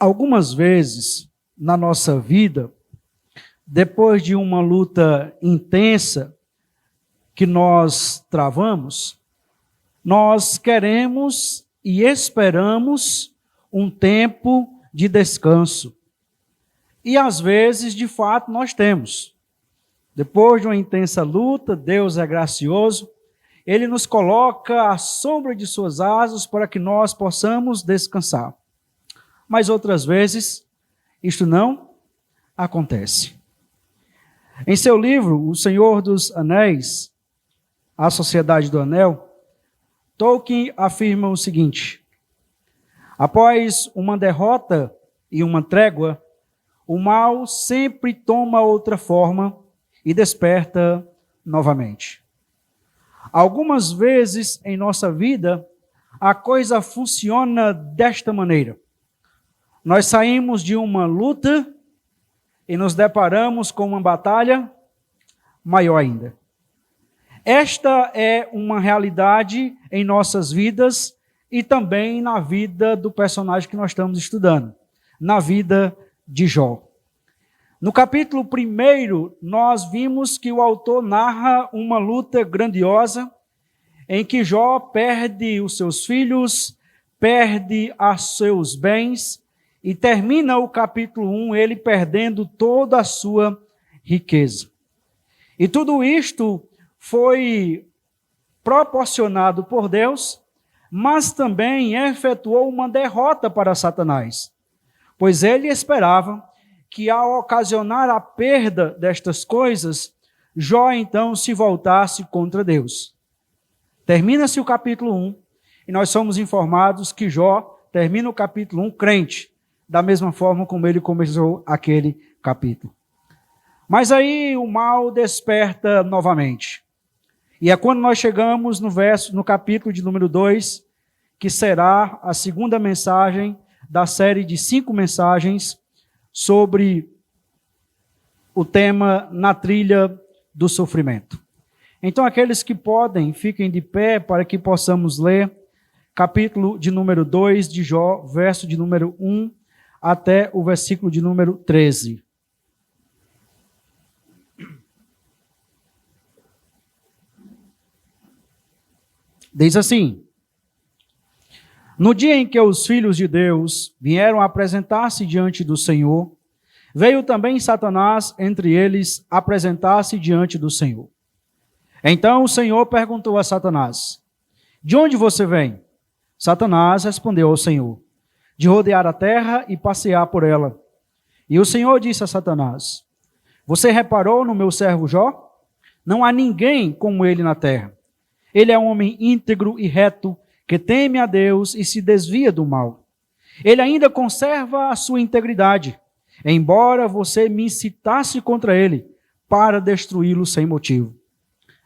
Algumas vezes na nossa vida, depois de uma luta intensa que nós travamos, nós queremos e esperamos um tempo de descanso. E às vezes, de fato, nós temos. Depois de uma intensa luta, Deus é gracioso, Ele nos coloca à sombra de suas asas para que nós possamos descansar. Mas outras vezes, isto não acontece. Em seu livro, O Senhor dos Anéis, A Sociedade do Anel, Tolkien afirma o seguinte: após uma derrota e uma trégua, o mal sempre toma outra forma e desperta novamente. Algumas vezes em nossa vida, a coisa funciona desta maneira. Nós saímos de uma luta e nos deparamos com uma batalha maior ainda. Esta é uma realidade em nossas vidas e também na vida do personagem que nós estamos estudando, na vida de Jó. No capítulo 1, nós vimos que o autor narra uma luta grandiosa em que Jó perde os seus filhos, perde os seus bens e termina o capítulo 1 ele perdendo toda a sua riqueza. E tudo isto foi proporcionado por Deus, mas também efetuou uma derrota para Satanás, pois ele esperava que ao ocasionar a perda destas coisas, Jó então se voltasse contra Deus. Termina-se o capítulo 1 e nós somos informados que Jó termina o capítulo 1 crente, da mesma forma como ele começou aquele capítulo. Mas aí o mal desperta novamente. E é quando nós chegamos no capítulo de número 2, que será a segunda mensagem da série de 5 mensagens sobre o tema Na Trilha do Sofrimento. Então, aqueles que podem, fiquem de pé para que possamos ler capítulo de número 2 de Jó, verso de número 1 até o versículo de número 13. Diz assim: no dia em que os filhos de Deus vieram apresentar-se diante do Senhor, veio também Satanás entre eles apresentar-se diante do Senhor. Então o Senhor perguntou a Satanás: de onde você vem? Satanás respondeu ao Senhor: de rodear a terra e passear por ela. E o Senhor disse a Satanás: você reparou no meu servo Jó? Não há ninguém como ele na terra. Ele é um homem íntegro e reto, que teme a Deus e se desvia do mal. Ele ainda conserva a sua integridade, embora você me incitasse contra ele para destruí-lo sem motivo.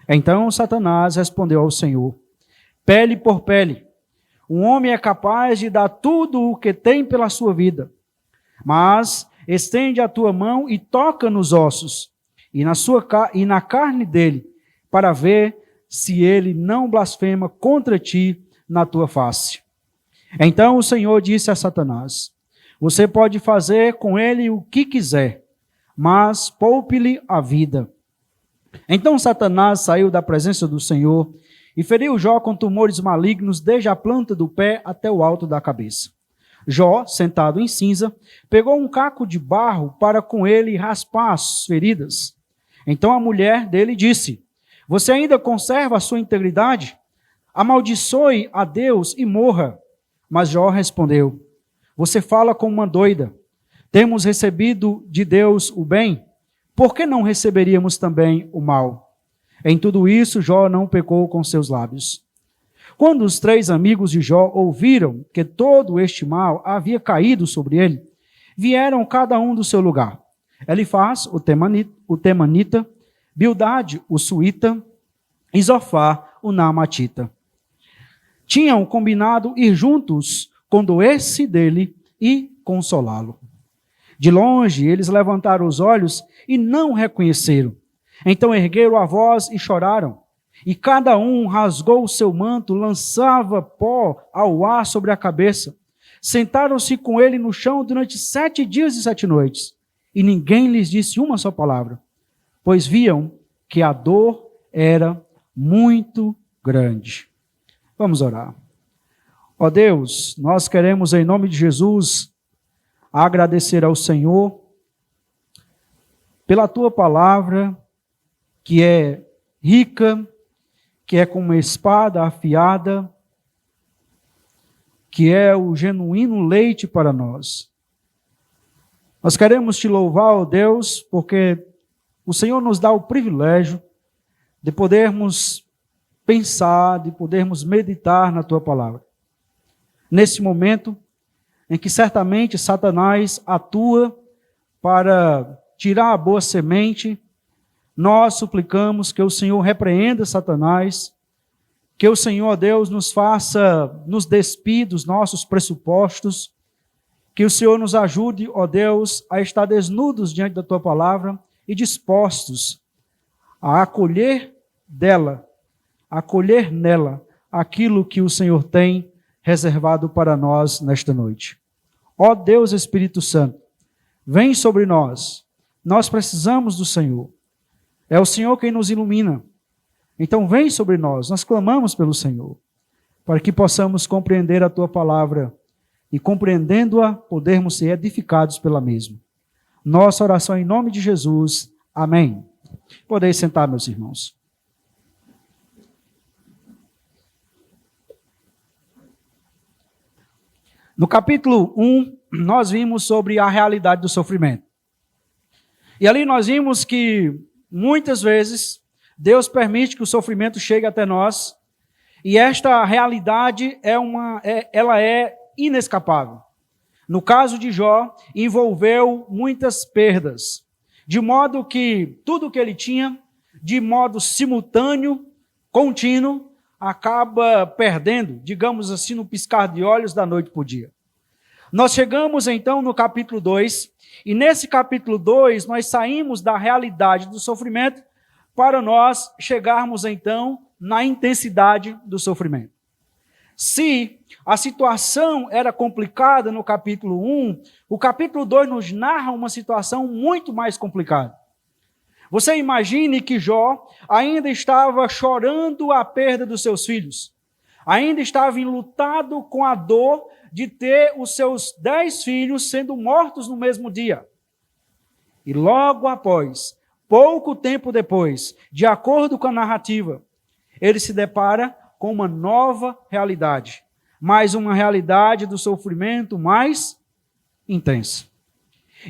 Então Satanás respondeu ao Senhor: pele por pele. Um homem é capaz de dar tudo o que tem pela sua vida. Mas estende a tua mão e toca nos ossos e na carne dele, para ver se ele não blasfema contra ti na tua face. Então o Senhor disse a Satanás: você pode fazer com ele o que quiser, mas poupe-lhe a vida. Então Satanás saiu da presença do Senhor e feriu Jó com tumores malignos desde a planta do pé até o alto da cabeça. Jó, sentado em cinza, pegou um caco de barro para com ele raspar as feridas. Então a mulher dele disse: você ainda conserva a sua integridade? Amaldiçoe a Deus e morra. Mas Jó respondeu: você fala como uma doida. Temos recebido de Deus o bem, por que não receberíamos também o mal? Em tudo isso, Jó não pecou com seus lábios. Quando os 3 amigos de Jó ouviram que todo este mal havia caído sobre ele, vieram cada um do seu lugar. Elifaz, o temanita, Bildade, o suíta, e Zofar, o naamatita. Tinham combinado ir juntos condoer-se dele e consolá-lo. De longe, eles levantaram os olhos e não reconheceram. Então ergueram a voz e choraram. E cada um rasgou o seu manto, lançava pó ao ar sobre a cabeça. sentaram-se com ele no chão durante 7 dias e 7 noites, e ninguém lhes disse uma só palavra, pois viam que a dor era muito grande. Vamos orar. Ó Deus, nós queremos em nome de Jesus agradecer ao Senhor pela tua palavra, que é rica, que é como uma espada afiada, que é o genuíno leite para nós. Nós queremos te louvar, ó Deus, porque o Senhor nos dá o privilégio de podermos pensar, de podermos meditar na tua palavra. Nesse momento em que certamente Satanás atua para tirar a boa semente, nós suplicamos que o Senhor repreenda Satanás, que o Senhor, Deus, nos faça, nos despir dos nossos pressupostos, que o Senhor nos ajude, ó Deus, a estar desnudos diante da tua palavra e dispostos a acolher nela aquilo que o Senhor tem reservado para nós nesta noite. Ó Deus Espírito Santo, vem sobre nós. Nós precisamos do Senhor. É o Senhor quem nos ilumina. Então vem sobre nós, nós clamamos pelo Senhor, para que possamos compreender a tua palavra e, compreendendo-a, podermos ser edificados pela mesma. Nossa oração em nome de Jesus. Amém. Podeis sentar, meus irmãos. No capítulo 1, nós vimos sobre a realidade do sofrimento. E ali nós vimos que, muitas vezes, Deus permite que o sofrimento chegue até nós, e esta realidade ela é inescapável. No caso de Jó, envolveu muitas perdas, de modo que tudo que ele tinha, de modo simultâneo, contínuo, acaba perdendo, digamos assim, no piscar de olhos da noite para o dia. Nós chegamos então no capítulo 2, e nesse capítulo 2 nós saímos da realidade do sofrimento para nós chegarmos então na intensidade do sofrimento. Se a situação era complicada no capítulo 1, o capítulo 2 nos narra uma situação muito mais complicada. Você imagine que Jó ainda estava chorando a perda dos seus filhos, ainda estava enlutado com a dor de ter os seus 10 filhos sendo mortos no mesmo dia. E logo após, pouco tempo depois, de acordo com a narrativa, ele se depara com uma nova realidade, mais uma realidade do sofrimento mais intensa.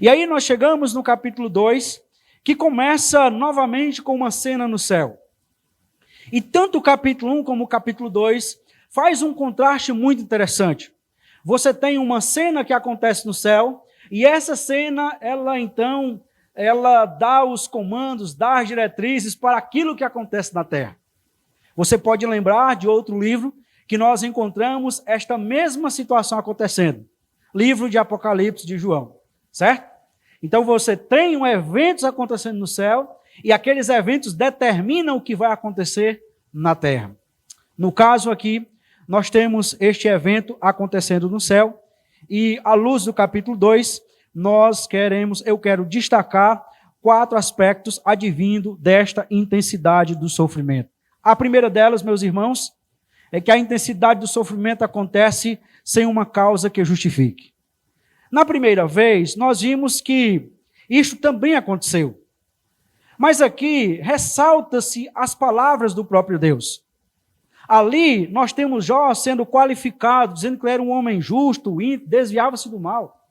E aí nós chegamos no capítulo 2, que começa novamente com uma cena no céu. E tanto o capítulo 1 como o capítulo 2 faz um contraste muito interessante. Você tem uma cena que acontece no céu, e essa cena, ela dá os comandos, dá as diretrizes para aquilo que acontece na terra. Você pode lembrar de outro livro que nós encontramos esta mesma situação acontecendo. Livro de Apocalipse de João, certo? Então você tem eventos acontecendo no céu e aqueles eventos determinam o que vai acontecer na terra. No caso aqui, nós temos este evento acontecendo no céu e, à luz do capítulo 2, eu quero destacar 4 aspectos advindo desta intensidade do sofrimento. A primeira delas, meus irmãos, é que a intensidade do sofrimento acontece sem uma causa que justifique. Na primeira vez, nós vimos que isto também aconteceu. Mas aqui ressalta-se as palavras do próprio Deus. Ali nós temos Jó sendo qualificado, dizendo que ele era um homem justo, desviava-se do mal.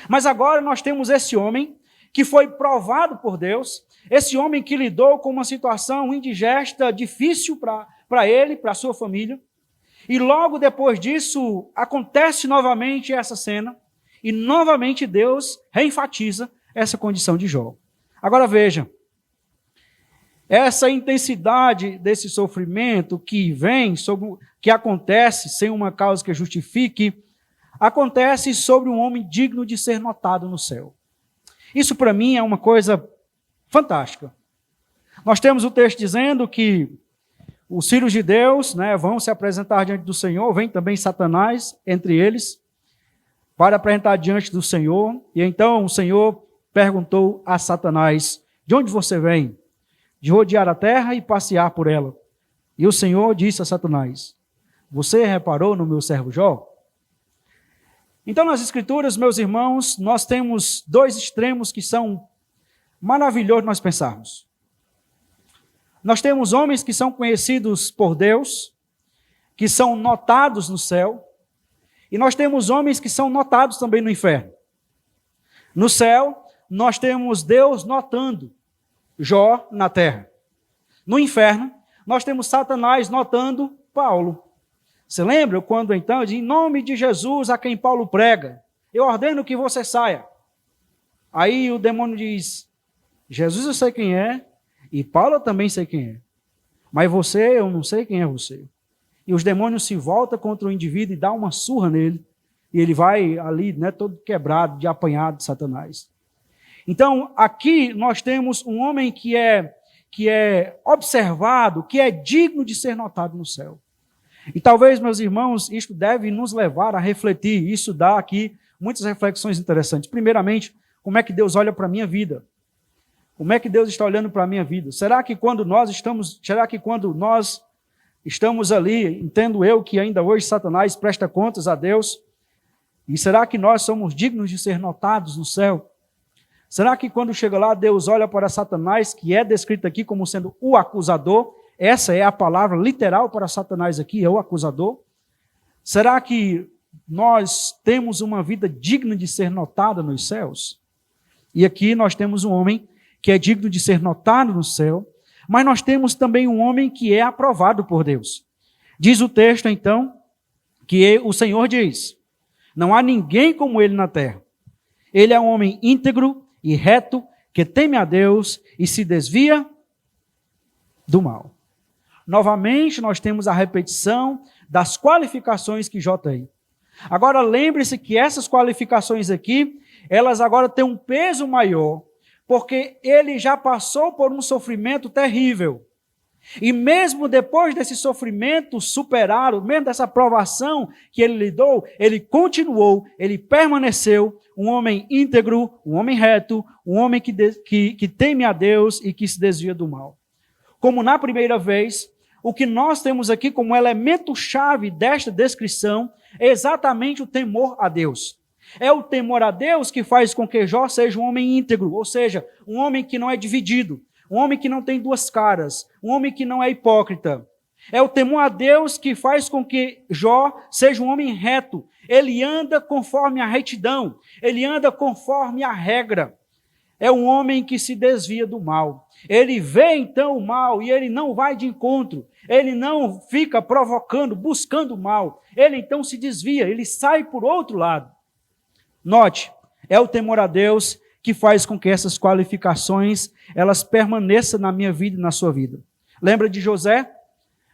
Mas agora nós temos esse homem que foi provado por Deus, esse homem que lidou com uma situação indigesta, difícil para ele, para a sua família. E logo depois disso, acontece novamente essa cena, e novamente Deus reenfatiza essa condição de Jó. Agora veja, essa intensidade desse sofrimento que acontece sem uma causa que justifique, acontece sobre um homem digno de ser notado no céu. Isso para mim é uma coisa fantástica. Nós temos o texto dizendo que os filhos de Deus, vão se apresentar diante do Senhor, vem também Satanás entre eles, para apresentar diante do Senhor. E então o Senhor perguntou a Satanás: de onde você vem? De rodear a terra e passear por ela. E o Senhor disse a Satanás: você reparou no meu servo Jó? Então, nas Escrituras, meus irmãos, nós temos dois extremos que são maravilhosos nós pensarmos. Nós temos homens que são conhecidos por Deus, que são notados no céu, e nós temos homens que são notados também no inferno. No céu, nós temos Deus notando Jó na terra. No inferno, nós temos Satanás notando Paulo. Você lembra quando então, em nome de Jesus a quem Paulo prega, eu ordeno que você saia. Aí o demônio diz: Jesus eu sei quem é, e Paulo eu também sei quem é. Mas você, eu não sei quem é você. E os demônios se voltam contra o indivíduo e dão uma surra nele. E ele vai ali, né, todo quebrado, de apanhado de Satanás. Então, aqui nós temos um homem que é observado, que é digno de ser notado no céu. E talvez, meus irmãos, isto deve nos levar a refletir. Isso dá aqui muitas reflexões interessantes. Primeiramente, como é que Deus olha para a minha vida? Como é que Deus está olhando para a minha vida? Será que quando nós estamos ali, entendo eu que ainda hoje Satanás presta contas a Deus, e será que nós somos dignos de ser notados no céu? Será que quando chega lá, Deus olha para Satanás, que é descrito aqui como sendo o acusador? Essa é a palavra literal para Satanás aqui, é o acusador. Será que nós temos uma vida digna de ser notada nos céus? E aqui nós temos um homem que é digno de ser notado no céu, mas nós temos também um homem que é aprovado por Deus. Diz o texto, então, que o Senhor diz: não há ninguém como ele na terra. Ele é um homem íntegro e reto, que teme a Deus e se desvia do mal. Novamente, nós temos a repetição das qualificações que Jó tem. Agora, lembre-se que essas qualificações aqui, elas agora têm um peso maior, porque ele já passou por um sofrimento terrível. E mesmo depois desse sofrimento superado, mesmo dessa provação que ele lidou, ele continuou, ele permaneceu um homem íntegro, um homem reto, um homem que teme a Deus e que se desvia do mal. Como na primeira vez, o que nós temos aqui como elemento-chave desta descrição é exatamente o temor a Deus. É o temor a Deus que faz com que Jó seja um homem íntegro, ou seja, um homem que não é dividido, um homem que não tem duas caras, um homem que não é hipócrita. É o temor a Deus que faz com que Jó seja um homem reto. Ele anda conforme a retidão, ele anda conforme a regra. É um homem que se desvia do mal. Ele vê então o mal e ele não vai de encontro. Ele não fica provocando, buscando o mal. Ele então se desvia, ele sai por outro lado. Note, é o temor a Deus que faz com que essas qualificações elas permaneçam na minha vida e na sua vida. Lembra de José?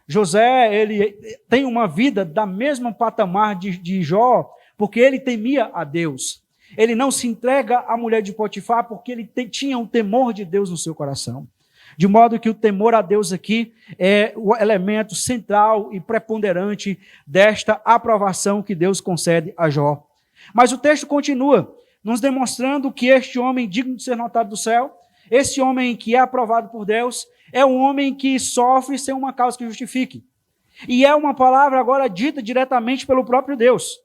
José, ele tem uma vida da mesma patamar de Jó, porque ele temia a Deus. Ele não se entrega à mulher de Potifar porque ele tinha um temor de Deus no seu coração. De modo que o temor a Deus aqui é o elemento central e preponderante desta aprovação que Deus concede a Jó. Mas o texto continua nos demonstrando que este homem digno de ser notado do céu, esse homem que é aprovado por Deus, é um homem que sofre sem uma causa que justifique. E é uma palavra agora dita diretamente pelo próprio Deus.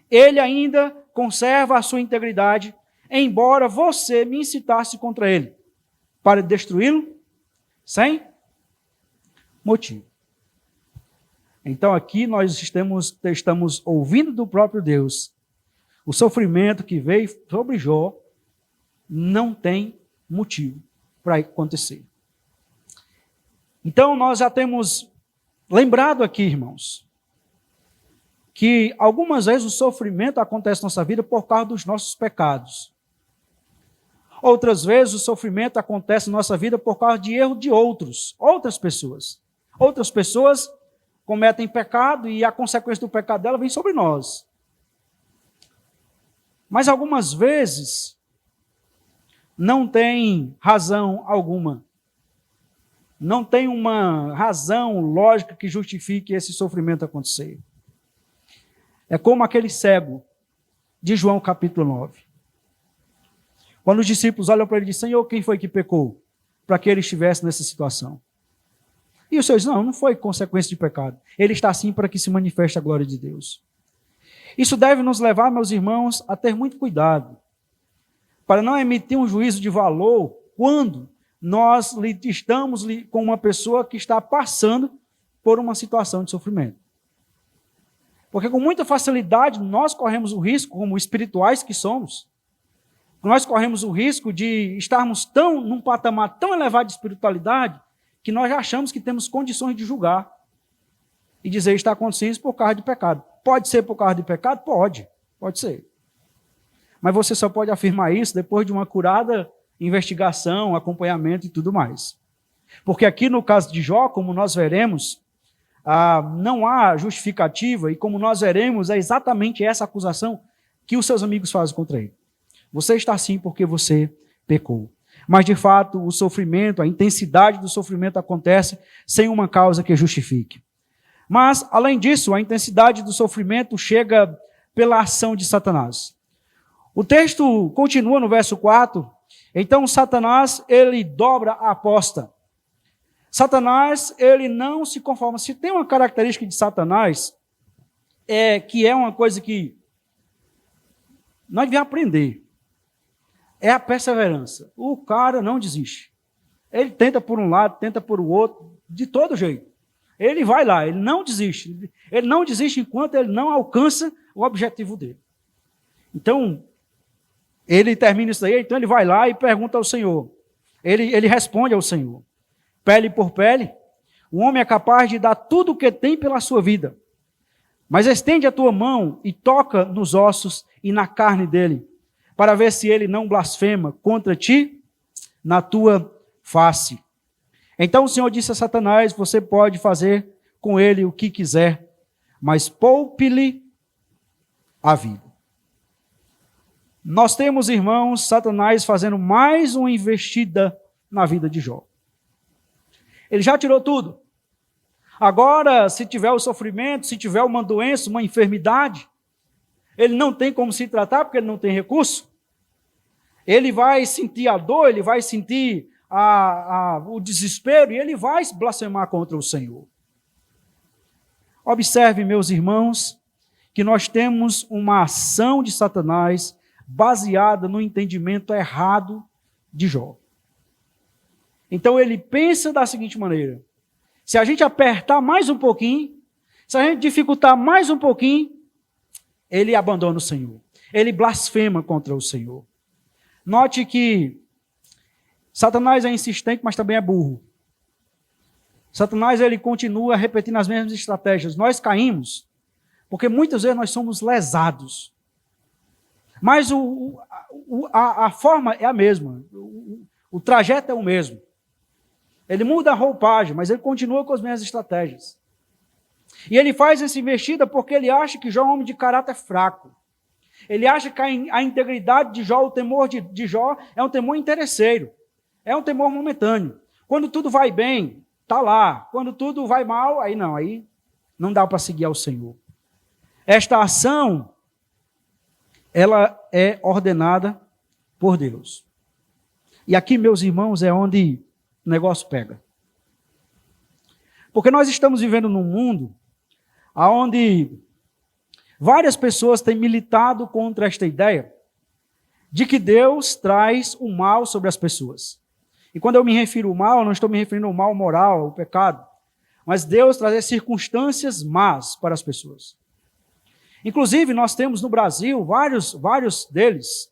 Ele ainda conserva a sua integridade, embora você me incitasse contra ele, para destruí-lo sem motivo. Então aqui nós estamos ouvindo do próprio Deus, o sofrimento que veio sobre Jó não tem motivo para acontecer. Então nós já temos lembrado aqui, irmãos, que algumas vezes o sofrimento acontece na nossa vida por causa dos nossos pecados. Outras vezes o sofrimento acontece na nossa vida por causa de erro de outras pessoas. Outras pessoas cometem pecado e a consequência do pecado dela vem sobre nós. Mas algumas vezes não tem razão alguma. Não tem uma razão lógica que justifique esse sofrimento acontecer. É como aquele cego de João capítulo 9. Quando os discípulos olham para ele e dizem, Senhor, quem foi que pecou para que ele estivesse nessa situação? E o Senhor diz, não foi consequência de pecado. Ele está assim para que se manifeste a glória de Deus. Isso deve nos levar, meus irmãos, a ter muito cuidado, para não emitir um juízo de valor quando nós estamos com uma pessoa que está passando por uma situação de sofrimento. Porque com muita facilidade nós corremos o risco, como espirituais que somos, nós corremos o risco de estarmos num patamar tão elevado de espiritualidade que nós já achamos que temos condições de julgar e dizer que está acontecendo isso por causa de pecado. Pode ser por causa de pecado? Pode ser. Mas você só pode afirmar isso depois de uma acurada investigação, acompanhamento e tudo mais. Porque aqui no caso de Jó, como nós veremos, não há justificativa e como nós veremos, é exatamente essa acusação que os seus amigos fazem contra ele. Você está assim porque você pecou. Mas, de fato, o sofrimento, a intensidade do sofrimento acontece sem uma causa que justifique. Mas, além disso, a intensidade do sofrimento chega pela ação de Satanás. O texto continua no verso 4. Então, Satanás, ele dobra a aposta. Satanás, ele não se conforma. Se tem uma característica de Satanás, que é uma coisa que nós devemos aprender, é a perseverança. O cara não desiste. Ele tenta por um lado, tenta por o outro, de todo jeito. Ele vai lá, ele não desiste. Ele não desiste enquanto ele não alcança o objetivo dele. Então, ele termina isso daí, então ele vai lá e pergunta ao Senhor. Ele responde ao Senhor. Pele por pele, o homem é capaz de dar tudo o que tem pela sua vida. Mas estende a tua mão e toca nos ossos e na carne dele, para ver se ele não blasfema contra ti na tua face. Então o Senhor disse a Satanás, você pode fazer com ele o que quiser, mas poupe-lhe a vida. Nós temos, irmãos, Satanás fazendo mais uma investida na vida de Jó. Ele já tirou tudo. Agora, se tiver o sofrimento, se tiver uma doença, uma enfermidade, ele não tem como se tratar porque ele não tem recurso. Ele vai sentir a dor, ele vai sentir o desespero e ele vai blasfemar contra o Senhor. Observe, meus irmãos, que nós temos uma ação de Satanás baseada no entendimento errado de Jó. Então ele pensa da seguinte maneira: se a gente apertar mais um pouquinho, se a gente dificultar mais um pouquinho, ele abandona o Senhor. Ele blasfema contra o Senhor. Note que Satanás é insistente, mas também é burro. Satanás, ele continua repetindo as mesmas estratégias. Nós caímos, porque muitas vezes nós somos lesados. Mas a forma é a mesma. O trajeto é o mesmo. Ele muda a roupagem, mas ele continua com as mesmas estratégias. E ele faz essa investida porque ele acha que Jó é um homem de caráter fraco. Ele acha que a integridade de Jó, o temor de Jó, é um temor interesseiro. É um temor momentâneo. Quando tudo vai bem, está lá. Quando tudo vai mal, aí não dá para seguir ao Senhor. Esta ação, ela é ordenada por Deus. E aqui, meus irmãos, é onde o negócio pega. Porque nós estamos vivendo num mundo onde várias pessoas têm militado contra esta ideia de que Deus traz o mal sobre as pessoas. E quando eu me refiro ao mal, eu não estou me referindo ao mal moral, ao pecado, mas Deus traz circunstâncias más para as pessoas. Inclusive, nós temos no Brasil vários deles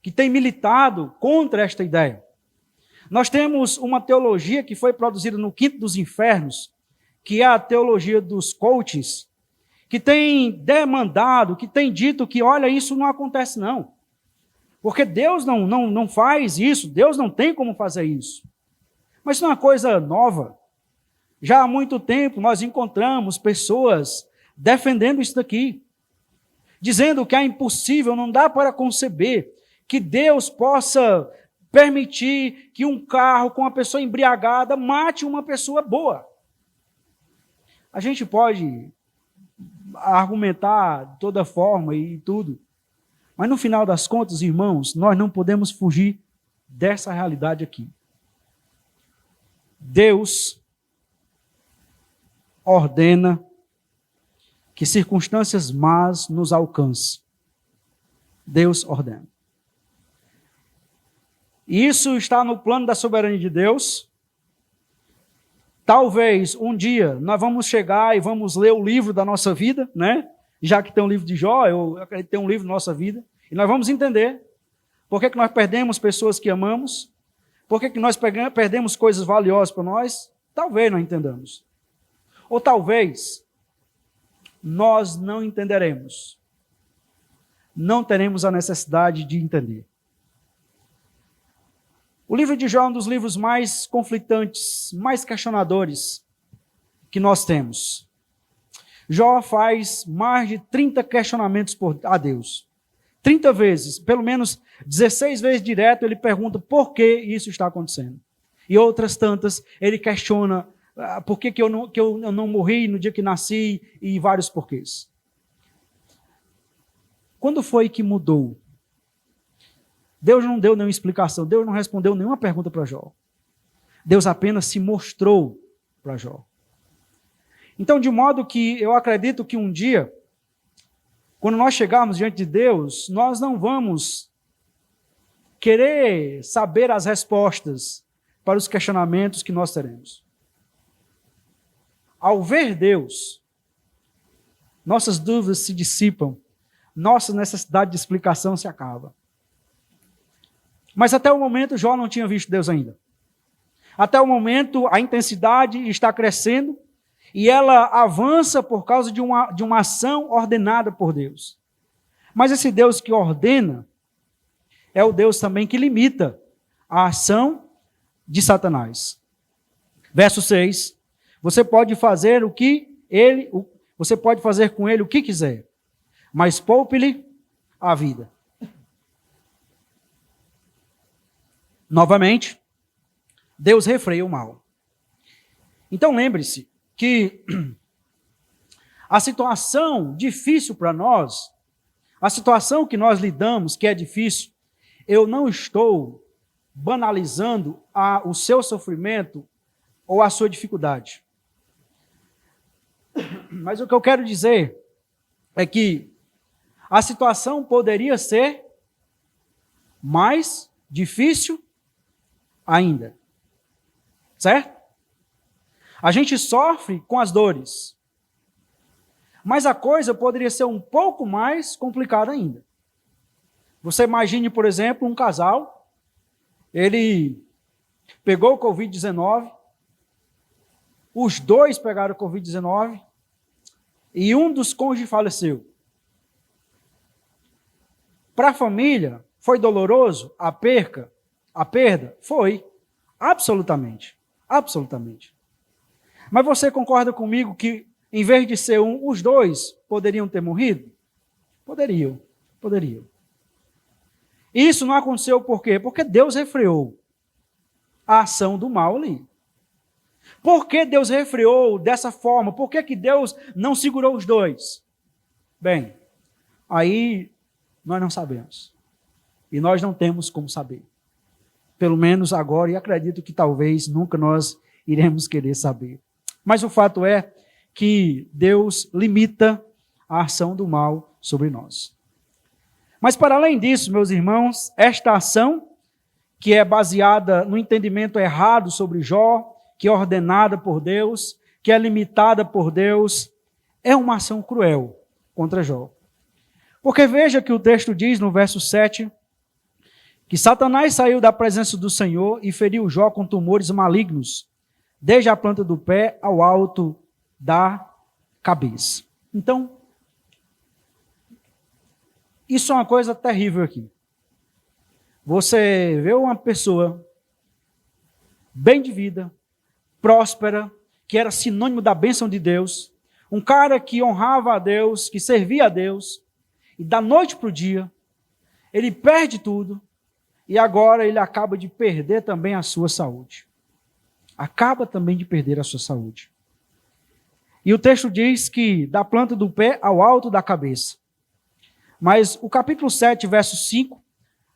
que têm militado contra esta ideia. Nós temos uma teologia que foi produzida no Quinto dos Infernos, que é a teologia dos coaches, que tem demandado, que tem dito que, olha, isso não acontece não. Porque Deus não faz isso, Deus não tem como fazer isso. Mas isso não é uma coisa nova. Já há muito tempo nós encontramos pessoas defendendo isso daqui, dizendo que é impossível, não dá para conceber que Deus possa permitir que um carro com uma pessoa embriagada mate uma pessoa boa. A gente pode argumentar de toda forma e tudo, Mas no final das contas, irmãos, nós não podemos fugir dessa realidade aqui. Deus ordena que circunstâncias más nos alcancem. Deus ordena. Isso está no plano da soberania de Deus. Talvez um dia nós vamos chegar e vamos ler o livro da nossa vida, né? Já que tem um livro de Jó, eu acredito que tem um livro da nossa vida, e nós vamos entender por que nós perdemos pessoas que amamos, por que nós perdemos coisas valiosas para nós. Talvez nós entendamos. Ou talvez nós não entenderemos. Não teremos a necessidade de entender. O livro de Jó é um dos livros mais conflitantes, mais questionadores que nós temos. Jó faz mais de 30 questionamentos a Deus. 30 vezes, pelo menos 16 vezes direto, ele pergunta por que isso está acontecendo. E outras tantas, ele questiona por que eu não morri no dia que nasci e vários porquês. Quando foi que mudou? Deus não deu nenhuma explicação, Deus não respondeu nenhuma pergunta para Jó. Deus apenas se mostrou para Jó. Então, de modo que eu acredito que um dia, quando nós chegarmos diante de Deus, nós não vamos querer saber as respostas para os questionamentos que nós teremos. Ao ver Deus, nossas dúvidas se dissipam, nossa necessidade de explicação se acaba. Mas até o momento, Jó não tinha visto Deus ainda. Até o momento, a intensidade está crescendo e ela avança por causa de uma ação ordenada por Deus. Mas esse Deus que ordena é o Deus também que limita a ação de Satanás. Verso 6. Você pode fazer você pode fazer com ele o que quiser, mas poupe-lhe a vida. Novamente, Deus refreia o mal. Então lembre-se que a situação difícil para nós, a situação que nós lidamos, que é difícil, eu não estou banalizando o seu sofrimento ou a sua dificuldade. Mas o que eu quero dizer é que a situação poderia ser mais difícil ainda. Certo? A gente sofre com as dores. Mas a coisa poderia ser um pouco mais complicada ainda. Você imagine, por exemplo, um casal, ele pegou o Covid-19, os dois pegaram o Covid-19 e um dos cônjuges faleceu. Para a família, foi doloroso a perda? Foi. Absolutamente. Absolutamente. Mas você concorda comigo que, em vez de ser os dois poderiam ter morrido? Poderiam. Isso não aconteceu por quê? Porque Deus refreou a ação do mal ali. Por que Deus refreou dessa forma? Por que Deus não segurou os dois? Bem, aí nós não sabemos. E nós não temos como saber. Pelo menos agora, e acredito que talvez nunca nós iremos querer saber. Mas o fato é que Deus limita a ação do mal sobre nós. Mas para além disso, meus irmãos, esta ação, que é baseada no entendimento errado sobre Jó, que é ordenada por Deus, que é limitada por Deus, é uma ação cruel contra Jó. Porque veja que o texto diz no verso 7, que Satanás saiu da presença do Senhor e feriu Jó com tumores malignos, desde a planta do pé ao alto da cabeça. Então, isso é uma coisa terrível aqui. Você vê uma pessoa bem de vida, próspera, que era sinônimo da bênção de Deus, um cara que honrava a Deus, que servia a Deus, e da noite para o dia, ele perde tudo, e agora ele acaba de perder também a sua saúde. Acaba também de perder a sua saúde. E o texto diz que da planta do pé ao alto da cabeça. Mas o capítulo 7, verso 5,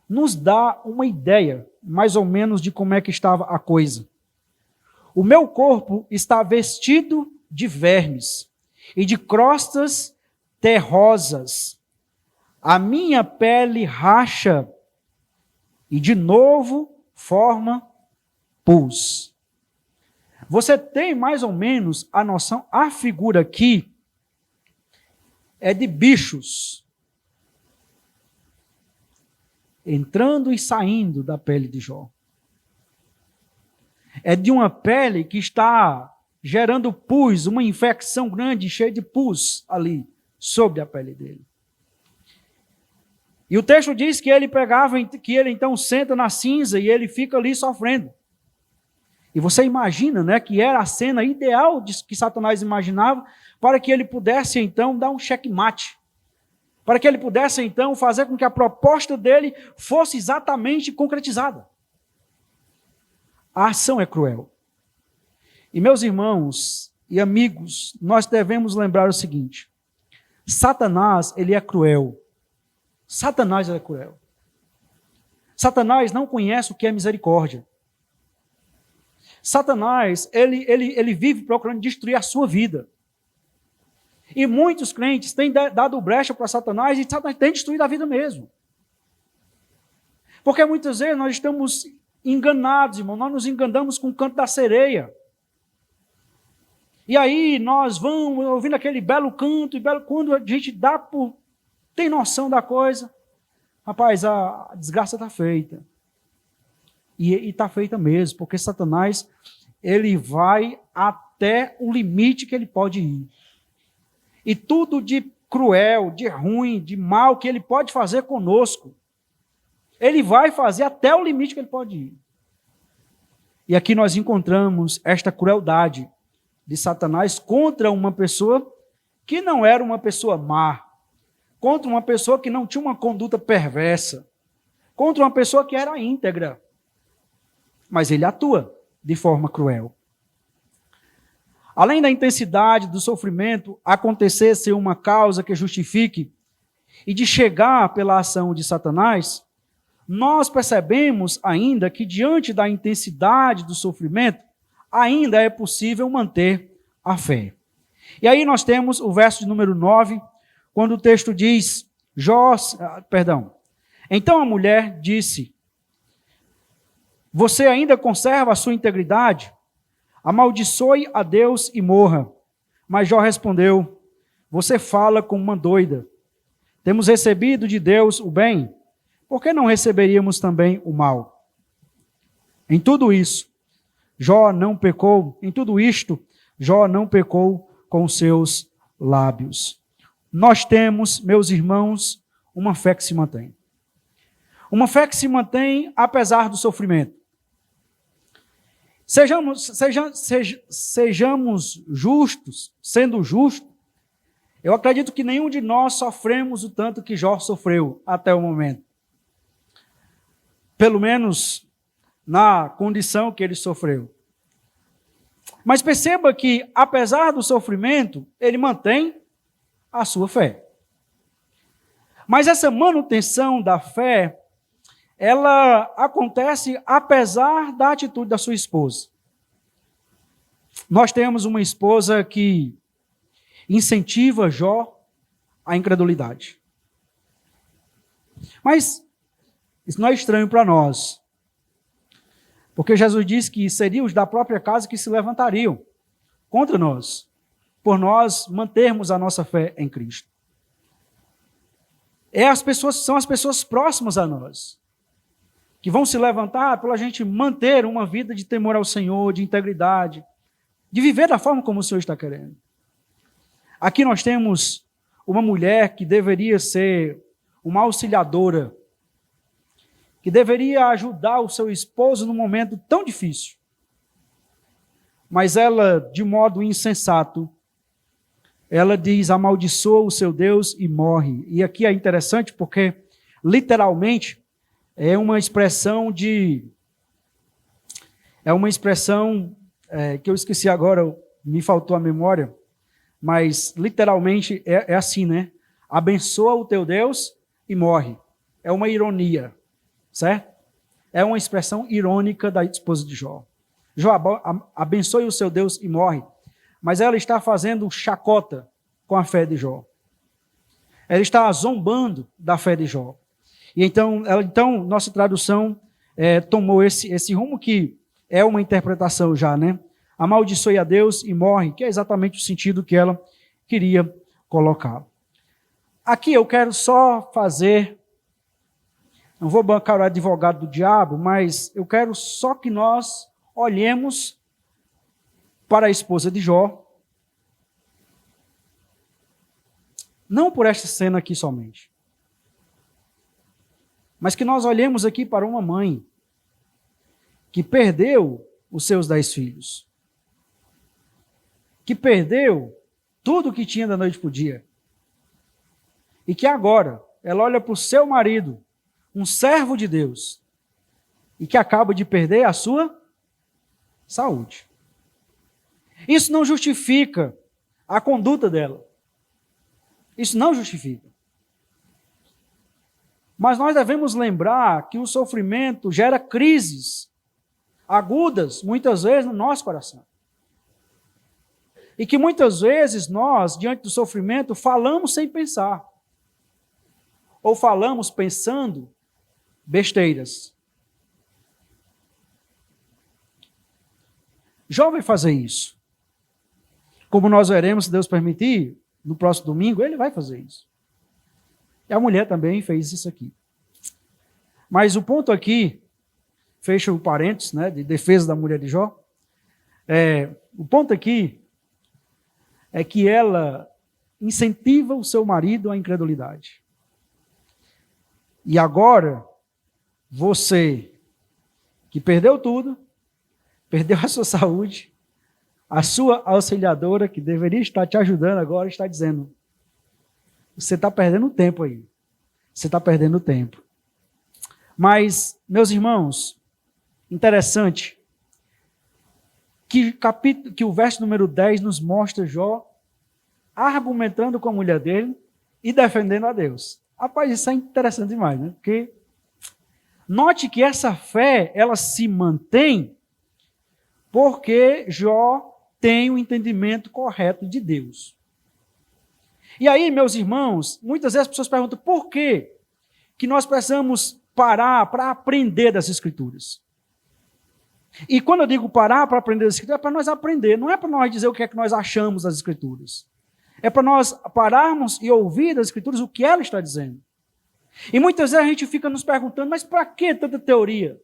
nos dá uma ideia, mais ou menos, de como é que estava a coisa. O meu corpo está vestido de vermes e de crostas terrosas. A minha pele racha e de novo forma pus. Você tem mais ou menos a noção, a figura aqui é de bichos entrando e saindo da pele de Jó. É de uma pele que está gerando pus, uma infecção grande, cheia de pus ali, sobre a pele dele. E o texto diz que ele então senta na cinza e ele fica ali sofrendo. E você imagina, né, que era a cena ideal que Satanás imaginava para que ele pudesse então dar um checkmate. Para que ele pudesse então fazer com que a proposta dele fosse exatamente concretizada. A ação é cruel. E meus irmãos e amigos, nós devemos lembrar o seguinte: Satanás, ele é cruel. Satanás é cruel. Satanás não conhece o que é misericórdia. Satanás, ele vive procurando destruir a sua vida. E muitos crentes têm dado brecha para Satanás e Satanás tem destruído a vida mesmo. Porque muitas vezes nós estamos enganados, irmão, nós nos enganamos com o canto da sereia. E aí nós vamos ouvindo aquele belo canto, quando a gente tem noção da coisa, rapaz, a desgraça está feita. E está feita mesmo, porque Satanás, ele vai até o limite que ele pode ir. E tudo de cruel, de ruim, de mal que ele pode fazer conosco, ele vai fazer até o limite que ele pode ir. E aqui nós encontramos esta crueldade de Satanás contra uma pessoa que não era uma pessoa má, contra uma pessoa que não tinha uma conduta perversa, contra uma pessoa que era íntegra. Mas ele atua de forma cruel. Além da intensidade do sofrimento acontecer ser uma causa que justifique e de chegar pela ação de Satanás, nós percebemos ainda que diante da intensidade do sofrimento, ainda é possível manter a fé. E aí nós temos o verso de número 9, quando o texto diz, então a mulher disse, você ainda conserva a sua integridade? Amaldiçoe a Deus e morra. Mas Jó respondeu, você fala como uma doida. Temos recebido de Deus o bem, por que não receberíamos também o mal? Em tudo isto, Jó não pecou com seus lábios. Nós temos, meus irmãos, uma fé que se mantém. Uma fé que se mantém apesar do sofrimento. Sejamos justos, sendo justos, eu acredito que nenhum de nós sofremos o tanto que Jó sofreu até o momento. Pelo menos na condição que ele sofreu. Mas perceba que, apesar do sofrimento, ele mantém a sua fé. Mas essa manutenção da fé, ela acontece apesar da atitude da sua esposa. Nós temos uma esposa que incentiva Jó à incredulidade. Mas isso não é estranho para nós. Porque Jesus disse que seriam os da própria casa que se levantariam contra nós, por nós mantermos a nossa fé em Cristo. São as pessoas próximas a nós, que vão se levantar pela gente manter uma vida de temor ao Senhor, de integridade, de viver da forma como o Senhor está querendo. Aqui nós temos uma mulher que deveria ser uma auxiliadora, que deveria ajudar o seu esposo num momento tão difícil. Mas ela, de modo insensato, ela diz, amaldiçoa o seu Deus e morre. E aqui é interessante porque, literalmente, é uma expressão que eu esqueci agora, me faltou a memória, mas literalmente é assim, né? abençoa o teu Deus e morre. É uma ironia, certo? É uma expressão irônica da esposa de Jó. Jó, abençoe o seu Deus e morre. Mas ela está fazendo chacota com a fé de Jó. Ela está zombando da fé de Jó. E então nossa tradução tomou esse rumo que é uma interpretação já, né? Amaldiçoe a Deus e morre, que é exatamente o sentido que ela queria colocar. Aqui eu quero só fazer, não vou bancar o advogado do diabo, mas eu quero só que nós olhemos para a esposa de Jó, não por esta cena aqui somente, mas que nós olhemos aqui para uma mãe que perdeu os seus 10 filhos, que perdeu tudo o que tinha da noite para o dia, e que agora ela olha para o seu marido, um servo de Deus, e que acaba de perder a sua saúde. Isso não justifica a conduta dela. Isso não justifica. Mas nós devemos lembrar que o sofrimento gera crises agudas, muitas vezes, no nosso coração. E que muitas vezes nós, diante do sofrimento, falamos sem pensar. Ou falamos pensando besteiras. Jó vai fazer isso. Como nós veremos, se Deus permitir, no próximo domingo, ele vai fazer isso. E a mulher também fez isso aqui. Mas o ponto aqui, fecha o parênteses, né, de defesa da mulher de Jó, o ponto aqui é que ela incentiva o seu marido à incredulidade. E agora, você que perdeu tudo, perdeu a sua saúde, a sua auxiliadora, que deveria estar te ajudando agora, está dizendo, você está perdendo tempo aí. Você está perdendo tempo. Mas, meus irmãos, interessante que o verso número 10 nos mostra Jó argumentando com a mulher dele e defendendo a Deus. Rapaz, isso é interessante demais, né? Porque note que essa fé, ela se mantém porque Jó tem o entendimento correto de Deus. E aí, meus irmãos, muitas vezes as pessoas perguntam por que nós precisamos parar para aprender das Escrituras. E quando eu digo parar para aprender das Escrituras, é para nós aprender, não é para nós dizer o que é que nós achamos das Escrituras. É para nós pararmos e ouvir das Escrituras o que ela está dizendo. E muitas vezes a gente fica nos perguntando, mas para que tanta teoria?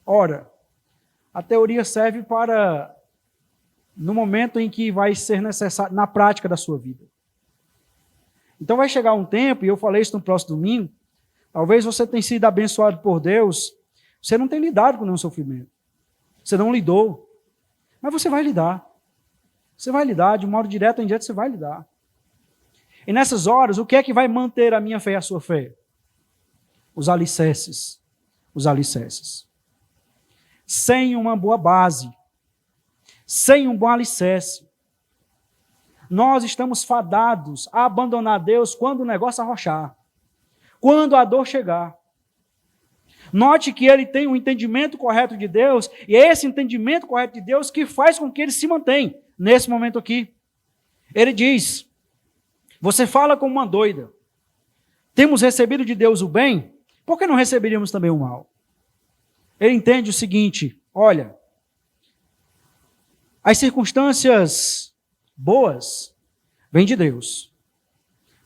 Ora, a teoria serve para no momento em que vai ser necessário, na prática da sua vida. Então vai chegar um tempo, e eu falei isso no próximo domingo, talvez você tenha sido abençoado por Deus, você não tem lidado com nenhum sofrimento. Você não lidou. Mas você vai lidar. Você vai lidar, de um modo direto ou indireto você vai lidar. E nessas horas, o que é que vai manter a minha fé e a sua fé? Os alicerces. Os alicerces. Sem uma boa base, sem um bom alicerce, nós estamos fadados a abandonar Deus quando o negócio arrochar, quando a dor chegar. Note que ele tem um entendimento correto de Deus, e é esse entendimento correto de Deus que faz com que ele se mantenha nesse momento aqui. Ele diz, você fala como uma doida, temos recebido de Deus o bem, por que não receberíamos também o mal? Ele entende o seguinte, olha, as circunstâncias boas vêm de Deus.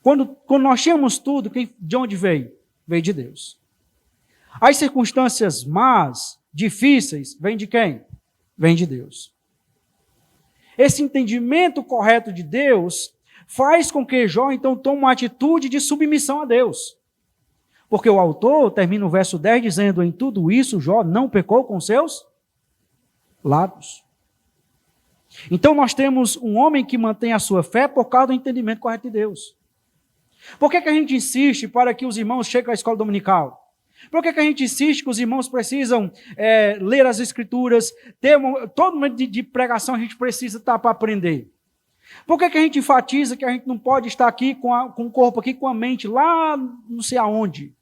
Quando nós tínhamos tudo, de onde veio? Veio de Deus. As circunstâncias más, difíceis, vêm de quem? Vêm de Deus. Esse entendimento correto de Deus faz com que Jó, então, tome uma atitude de submissão a Deus. Porque o autor termina o verso 10 dizendo, em tudo isso Jó não pecou com seus lábios. Então nós temos um homem que mantém a sua fé por causa do entendimento correto de Deus. Por que a gente insiste para que os irmãos cheguem à escola dominical? Por que a gente insiste que os irmãos precisam ler as Escrituras, todo momento de pregação a gente precisa estar para aprender? Por que a gente enfatiza que a gente não pode estar aqui com o corpo aqui, com a mente lá não sei aonde?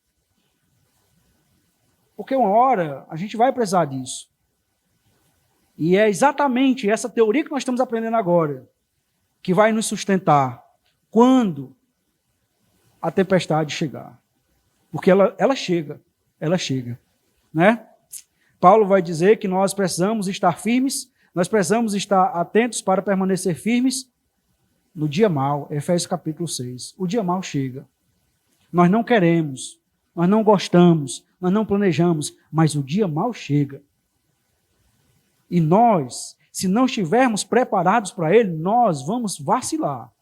Porque uma hora a gente vai precisar disso. E é exatamente essa teoria que nós estamos aprendendo agora que vai nos sustentar quando a tempestade chegar. Porque ela chega, né? Paulo vai dizer que nós precisamos estar firmes, nós precisamos estar atentos para permanecer firmes no dia mau, Efésios capítulo 6. O dia mau chega. Nós não queremos, nós não gostamos, nós não planejamos, mas o dia mau chega. E nós, se não estivermos preparados para ele, nós vamos vacilar.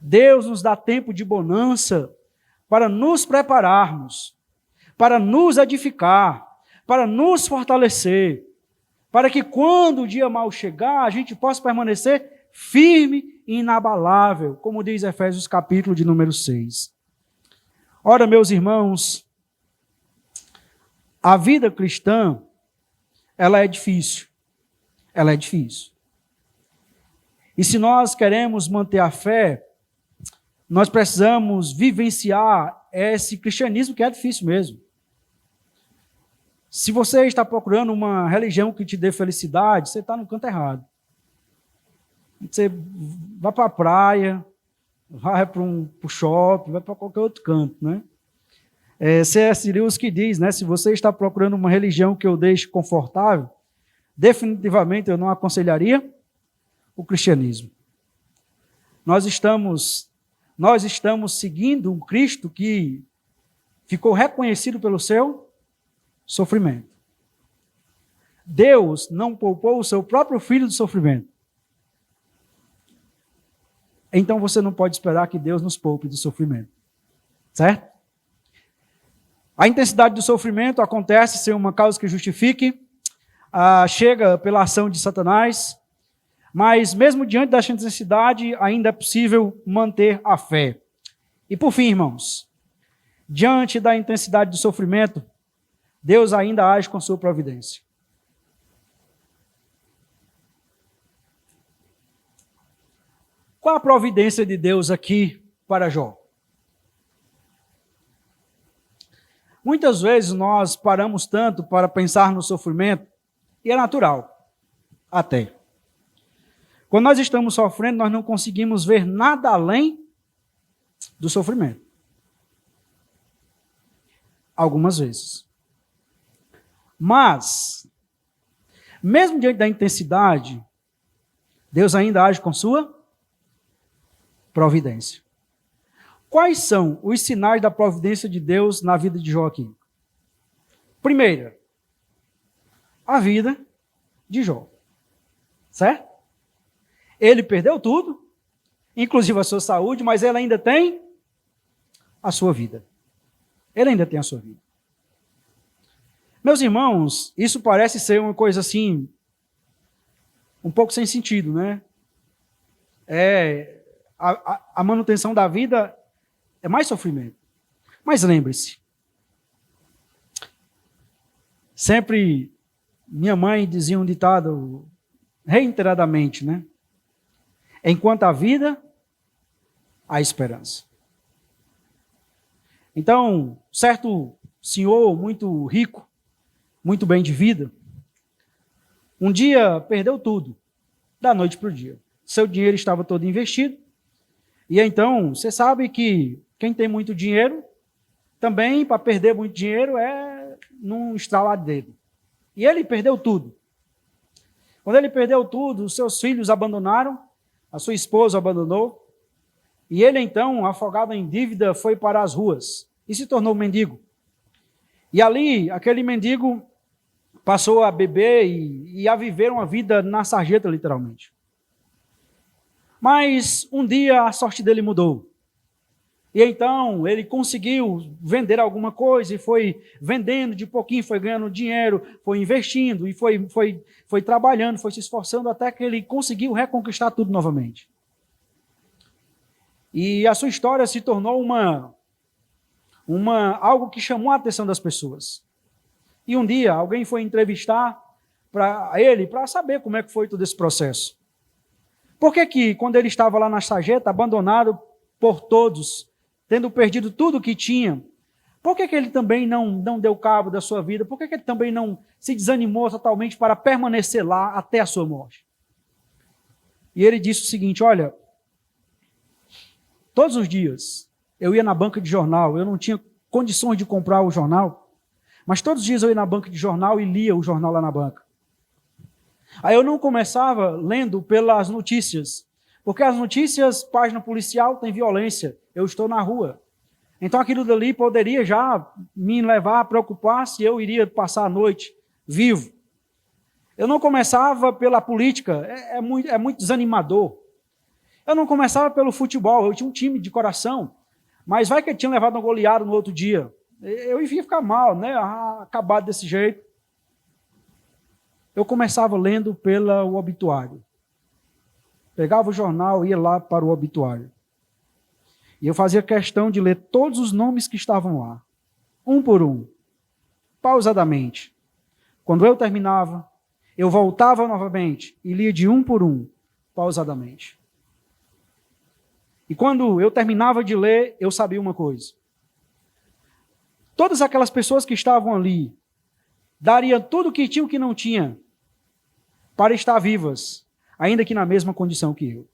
Deus nos dá tempo de bonança para nos prepararmos, para nos edificar, para nos fortalecer, para que quando o dia mau chegar, a gente possa permanecer firme e inabalável, como diz Efésios capítulo de número 6. Ora, meus irmãos, a vida cristã, ela é difícil. Ela é difícil. E se nós queremos manter a fé, nós precisamos vivenciar esse cristianismo que é difícil mesmo. Se você está procurando uma religião que te dê felicidade, você está no canto errado. Você vai para a praia, vai para o shopping, vai para qualquer outro canto, né? C.S. Lewis que diz, né? Se você está procurando uma religião que eu deixe confortável, definitivamente eu não aconselharia o cristianismo. Nós estamos seguindo um Cristo que ficou reconhecido pelo seu sofrimento. Deus não poupou o seu próprio filho do sofrimento. Então você não pode esperar que Deus nos poupe do sofrimento. Certo? A intensidade do sofrimento acontece sem uma causa que justifique, chega pela ação de Satanás, mas mesmo diante dessa intensidade, ainda é possível manter a fé. E por fim, irmãos, diante da intensidade do sofrimento, Deus ainda age com sua providência. Qual a providência de Deus aqui para Jó? Muitas vezes nós paramos tanto para pensar no sofrimento, e é natural, até. Quando nós estamos sofrendo, nós não conseguimos ver nada além do sofrimento. Algumas vezes. Mas, mesmo diante da intensidade, Deus ainda age com sua providência. Quais são os sinais da providência de Deus na vida de Jó aqui? Primeiro, a vida de Jó. Certo? Ele perdeu tudo, inclusive a sua saúde, mas ele ainda tem a sua vida. Ele ainda tem a sua vida. Meus irmãos, isso parece ser uma coisa assim, um pouco sem sentido, né? A manutenção da vida é mais sofrimento. Mas lembre-se, sempre minha mãe dizia um ditado reiteradamente, né? Enquanto há vida, há esperança. Então, certo senhor muito rico, muito bem de vida, um dia perdeu tudo, da noite para o dia. Seu dinheiro estava todo investido, e então, você sabe que quem tem muito dinheiro, também para perder muito dinheiro é num estralar de dedo. E ele perdeu tudo. Quando ele perdeu tudo, os seus filhos abandonaram, a sua esposa abandonou, e ele então, afogado em dívida, foi para as ruas e se tornou mendigo. E ali, aquele mendigo passou a beber e a viver uma vida na sarjeta, literalmente. Mas um dia a sorte dele mudou. E então ele conseguiu vender alguma coisa e foi vendendo de pouquinho, foi ganhando dinheiro, foi investindo e foi trabalhando, foi se esforçando até que ele conseguiu reconquistar tudo novamente. E a sua história se tornou algo que chamou a atenção das pessoas. E um dia alguém foi entrevistar ele para saber como é que foi todo esse processo. Por que que, quando ele estava lá na sarjeta, abandonado por todos, tendo perdido tudo o que tinha, por que que ele também não deu cabo da sua vida? Por que que ele também não se desanimou totalmente para permanecer lá até a sua morte? E ele disse o seguinte: olha, todos os dias eu ia na banca de jornal, eu não tinha condições de comprar o jornal, mas todos os dias eu ia na banca de jornal e lia o jornal lá na banca. Aí eu não começava lendo pelas notícias, porque as notícias, página policial, tem violência, eu estou na rua. Então aquilo dali poderia já me levar a preocupar se eu iria passar a noite vivo. Eu não começava pela política, é muito desanimador. Eu não começava pelo futebol, eu tinha um time de coração, mas vai que eu tinha levado uma goleada no outro dia. Eu ia ficar mal, né? Acabado desse jeito. Eu começava lendo pelo obituário. Pegava o jornal e ia lá para o obituário. E eu fazia questão de ler todos os nomes que estavam lá, um por um, pausadamente. Quando eu terminava, eu voltava novamente e lia de um por um, pausadamente. E quando eu terminava de ler, eu sabia uma coisa. Todas aquelas pessoas que estavam ali dariam tudo o que tinham e o que não tinham para estar vivas, ainda que na mesma condição que eu.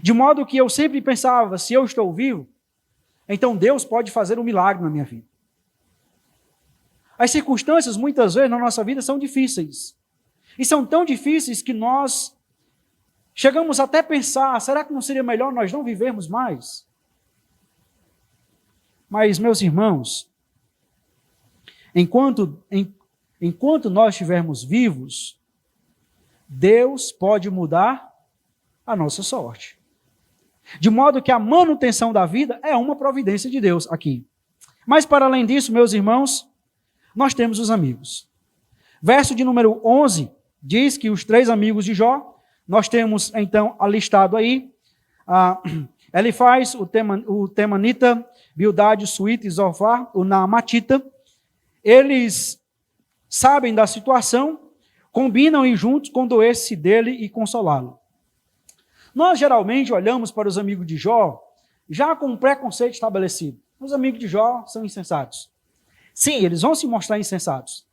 De modo que eu sempre pensava, se eu estou vivo, então Deus pode fazer um milagre na minha vida. As circunstâncias, muitas vezes, na nossa vida são difíceis. E são tão difíceis que nós chegamos até a pensar, será que não seria melhor nós não vivermos mais? Mas, meus irmãos, enquanto nós estivermos vivos, Deus pode mudar a nossa sorte. De modo que a manutenção da vida é uma providência de Deus aqui. Mas, para além disso, meus irmãos, nós temos os amigos. Verso de número 11 diz que os 3 amigos de Jó, nós temos então alistado aí, Elifaz, o Temanita, Bildade, o Suíta e Zofar, o Naamatita. Eles sabem da situação, combinam ir juntos condoer-se dele e consolá-lo. Nós geralmente olhamos para os amigos de Jó já com um preconceito estabelecido. Os amigos de Jó são insensatos. Sim, eles vão se mostrar insensatos.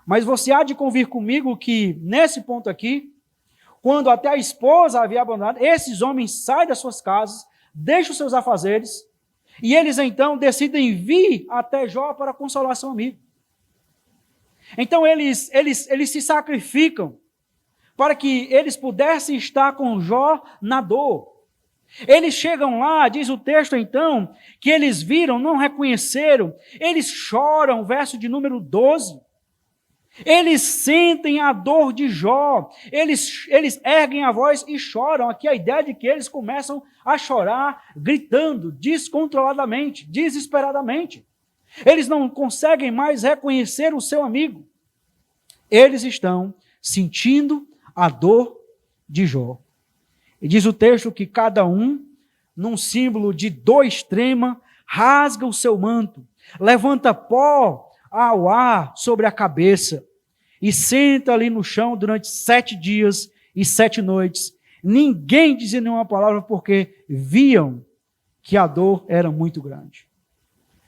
Mas você há de convir comigo que, nesse ponto aqui, quando até a esposa havia abandonado, esses homens saem das suas casas, deixam os seus afazeres, e eles então decidem vir até Jó para consolar seu amigo. Então eles se sacrificam para que eles pudessem estar com Jó na dor. Eles chegam lá, diz o texto então, que eles viram, não reconheceram, eles choram, verso de número 12. Eles sentem a dor de Jó, eles erguem a voz e choram. Aqui a ideia de que eles começam a chorar, gritando, descontroladamente, desesperadamente. Eles não conseguem mais reconhecer o seu amigo. Eles estão sentindo a dor de Jó. E diz o texto que cada um, num símbolo de dor extrema, rasga o seu manto, levanta pó ao ar sobre a cabeça e senta ali no chão durante 7 dias e 7 noites. Ninguém dizia nenhuma palavra porque viam que a dor era muito grande.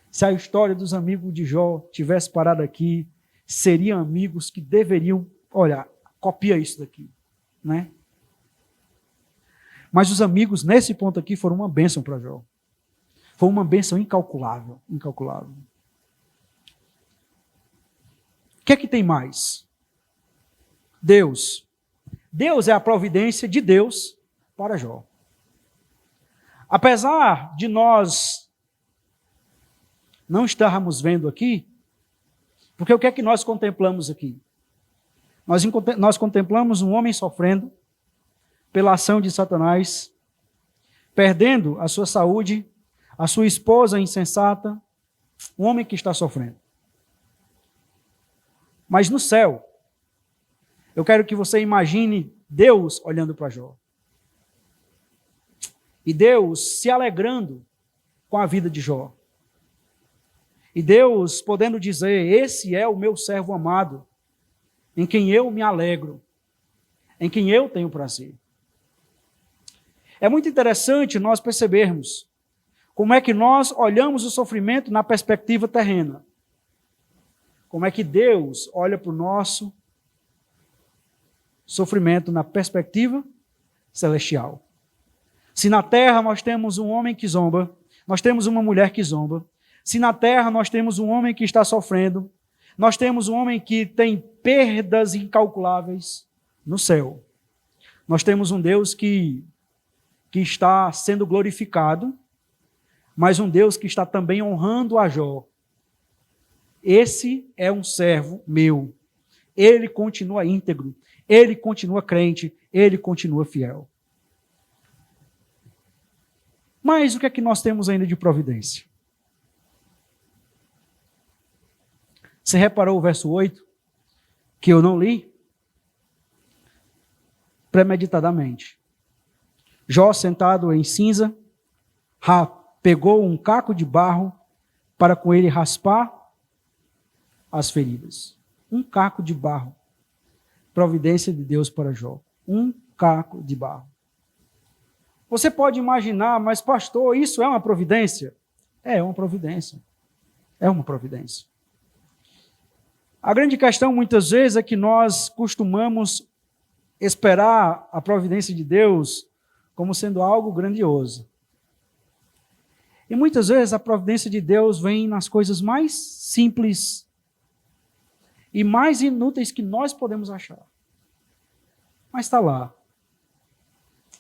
Se a história dos amigos de Jó tivesse parado aqui, seriam amigos que deveriam, olha, copia isso daqui, né? Mas os amigos, nesse ponto aqui, foram uma bênção para Jó. Foi uma bênção incalculável, incalculável. O que é que tem mais? Deus. Deus é a providência de Deus para Jó. Apesar de nós não estarmos vendo aqui, porque o que é que nós contemplamos aqui? Nós contemplamos um homem sofrendo pela ação de Satanás, perdendo a sua saúde, a sua esposa insensata, um homem que está sofrendo. Mas no céu, eu quero que você imagine Deus olhando para Jó. E Deus se alegrando com a vida de Jó. E Deus podendo dizer, esse é o meu servo amado, em quem eu me alegro, em quem eu tenho prazer. É muito interessante nós percebermos como é que nós olhamos o sofrimento na perspectiva terrena. Como é que Deus olha para o nosso sofrimento na perspectiva celestial. Se na terra nós temos um homem que zomba, nós temos uma mulher que zomba, se na terra nós temos um homem que está sofrendo, nós temos um homem que tem perdas incalculáveis, no céu nós temos um Deus que está sendo glorificado, mas um Deus que está também honrando a Jó. Esse é um servo meu. Ele continua íntegro, ele continua crente, ele continua fiel. Mas o que é que nós temos ainda de providência? Você reparou o verso 8, que eu não li? Premeditadamente. Jó, sentado em cinza, pegou um caco de barro para com ele raspar as feridas. Um caco de barro. Providência de Deus para Jó. Um caco de barro. Você pode imaginar, mas pastor, isso é uma providência? É uma providência. É uma providência. A grande questão muitas vezes é que nós costumamos esperar a providência de Deus como sendo algo grandioso. E muitas vezes a providência de Deus vem nas coisas mais simples e mais inúteis que nós podemos achar. Mas está lá.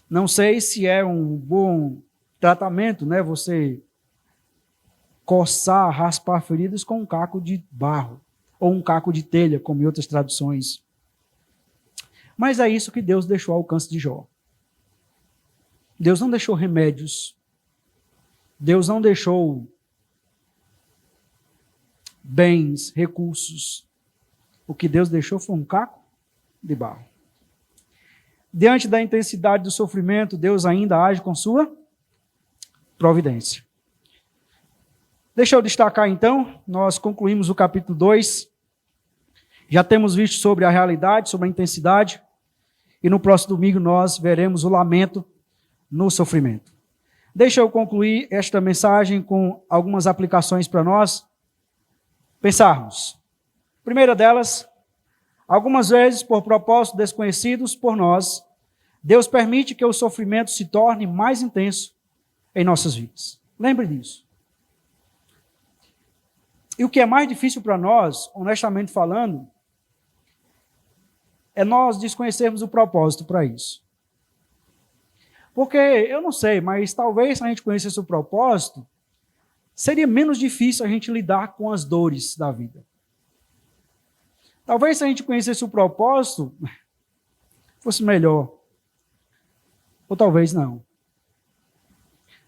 Não sei se é um bom tratamento, né? Você coçar, raspar feridas com um caco de barro, ou um caco de telha, como em outras traduções. Mas é isso que Deus deixou ao alcance de Jó. Deus não deixou remédios. Deus não deixou bens, recursos. O que Deus deixou foi um caco de barro. Diante da intensidade do sofrimento, Deus ainda age com sua providência. Deixa eu destacar então, nós concluímos o capítulo 2. Já temos visto sobre a realidade, sobre a intensidade, e no próximo domingo nós veremos o lamento no sofrimento. Deixa eu concluir esta mensagem com algumas aplicações para nós pensarmos. Primeira delas, algumas vezes, por propósitos desconhecidos por nós, Deus permite que o sofrimento se torne mais intenso em nossas vidas. Lembre disso. E o que é mais difícil para nós, honestamente falando, é nós desconhecermos o propósito para isso. Porque, eu não sei, mas talvez se a gente conhecesse o propósito, seria menos difícil a gente lidar com as dores da vida. Talvez se a gente conhecesse o propósito, fosse melhor. Ou talvez não.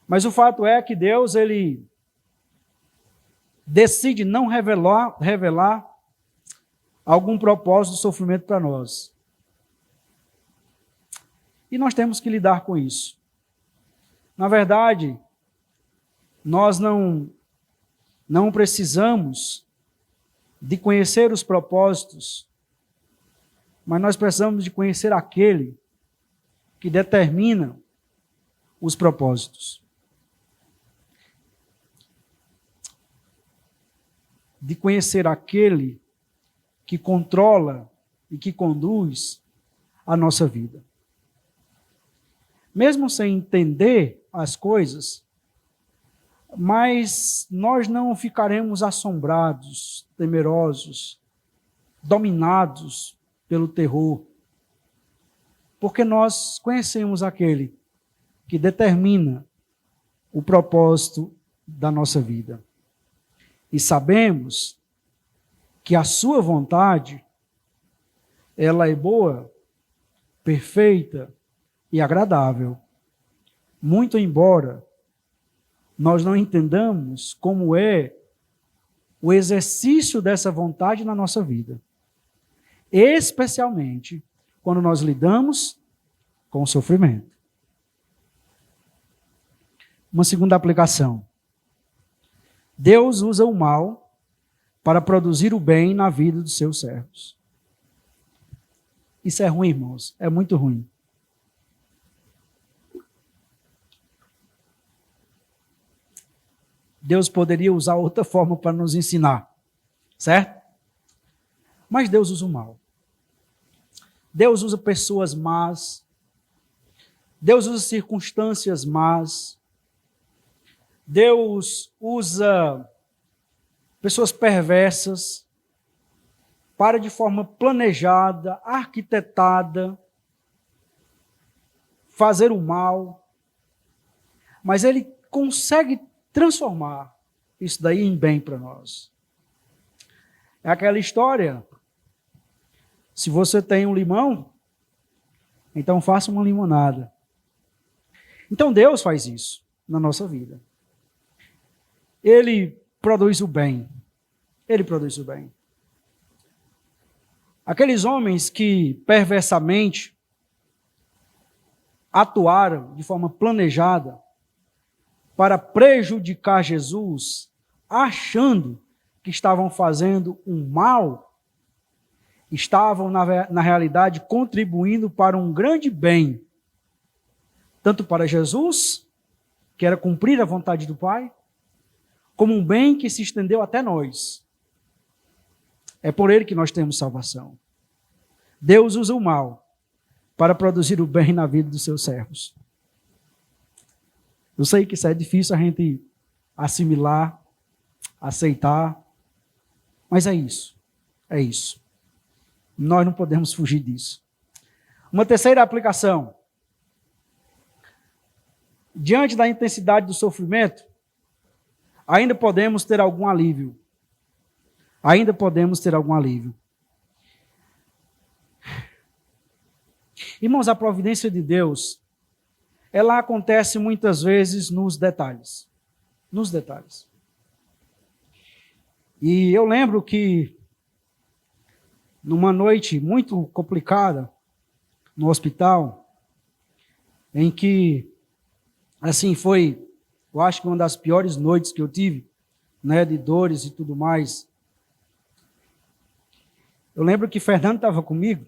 Mas o fato é que Deus, ele decide não revelar algum propósito de sofrimento para nós. E nós temos que lidar com isso. Na verdade, nós não precisamos de conhecer os propósitos, mas nós precisamos de conhecer aquele que determina os propósitos. De conhecer aquele que controla e que conduz a nossa vida. Mesmo sem entender as coisas, mas nós não ficaremos assombrados, temerosos, dominados pelo terror, porque nós conhecemos aquele que determina o propósito da nossa vida. E sabemos que a sua vontade, ela é boa, perfeita e agradável. Muito embora nós não entendamos como é o exercício dessa vontade na nossa vida. Especialmente quando nós lidamos com o sofrimento. Uma segunda aplicação. Deus usa o mal para produzir o bem na vida dos seus servos. Isso é ruim, irmãos. É muito ruim. Deus poderia usar outra forma para nos ensinar, certo? Mas Deus usa o mal. Deus usa pessoas más. Deus usa circunstâncias más. Deus usa pessoas perversas para, de forma planejada, arquitetada, fazer o mal. Mas Ele consegue transformar isso daí em bem para nós. É aquela história. Se você tem um limão, então faça uma limonada. Então Deus faz isso na nossa vida. Ele produz o bem. Ele produz o bem. Aqueles homens que perversamente atuaram de forma planejada para prejudicar Jesus, achando que estavam fazendo um mal, estavam, na realidade, contribuindo para um grande bem, tanto para Jesus, que era cumprir a vontade do Pai, como um bem que se estendeu até nós. É por ele que nós temos salvação. Deus usa o mal para produzir o bem na vida dos seus servos. Eu sei que isso é difícil a gente assimilar, aceitar, mas é isso. É isso. Nós não podemos fugir disso. Uma terceira aplicação. Diante da intensidade do sofrimento, ainda podemos ter algum alívio. Ainda podemos ter algum alívio. Irmãos, a providência de Deus, ela acontece muitas vezes nos detalhes. Nos detalhes. E eu lembro que, numa noite muito complicada, no hospital, em que, assim, foi, eu acho que uma das piores noites que eu tive, né, de dores e tudo mais. Eu lembro que Fernando estava comigo,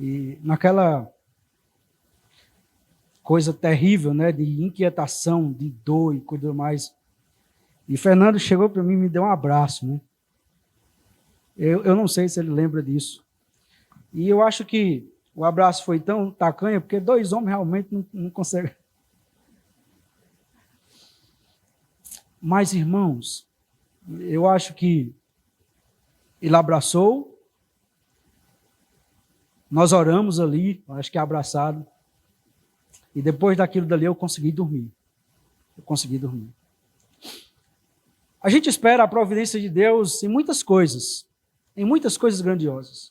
e naquela coisa terrível, né, de inquietação, de dor e coisa mais. E Fernando chegou para mim e me deu um abraço, né? Eu não sei se ele lembra disso. E eu acho que o abraço foi tão tacanha, porque dois homens realmente não conseguem. Mas, irmãos, eu acho que ele abraçou, nós oramos ali, acho que abraçado, e depois daquilo dali eu consegui dormir. A gente espera a providência de Deus em muitas coisas grandiosas.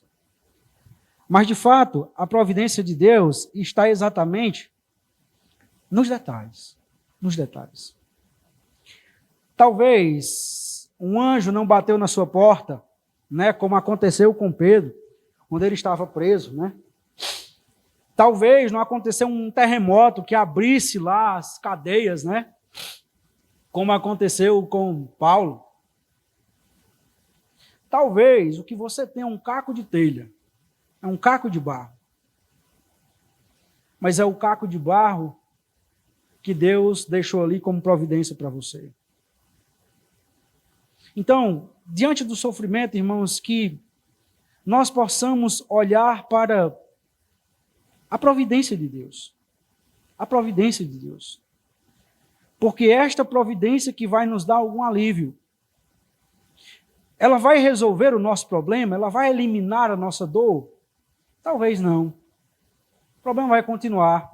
Mas, de fato, a providência de Deus está exatamente nos detalhes. Nos detalhes. Talvez um anjo não bateu na sua porta, né, como aconteceu com Pedro, quando ele estava preso, né? Talvez não aconteceu um terremoto que abrisse lá as cadeias, né? Como aconteceu com Paulo. Talvez o que você tem é um caco de telha, é um caco de barro. Mas é o caco de barro que Deus deixou ali como providência para você. Então, diante do sofrimento, irmãos, que nós possamos olhar para a providência de Deus. A providência de Deus. Porque esta providência que vai nos dar algum alívio. Ela vai resolver o nosso problema? Ela vai eliminar a nossa dor? Talvez não. O problema vai continuar.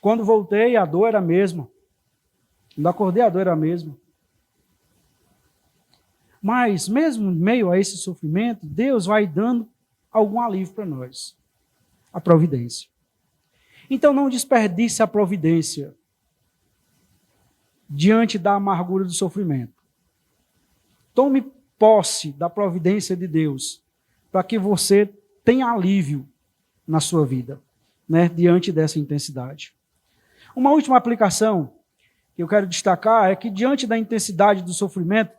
Quando voltei, a dor era a mesma. Quando acordei, a dor era a mesma. Mas, mesmo em meio a esse sofrimento, Deus vai dando algum alívio para nós. A providência. Então, não desperdice a providência diante da amargura do sofrimento. Tome posse da providência de Deus para que você tenha alívio na sua vida, né, diante dessa intensidade. Uma última aplicação que eu quero destacar é que, diante da intensidade do sofrimento,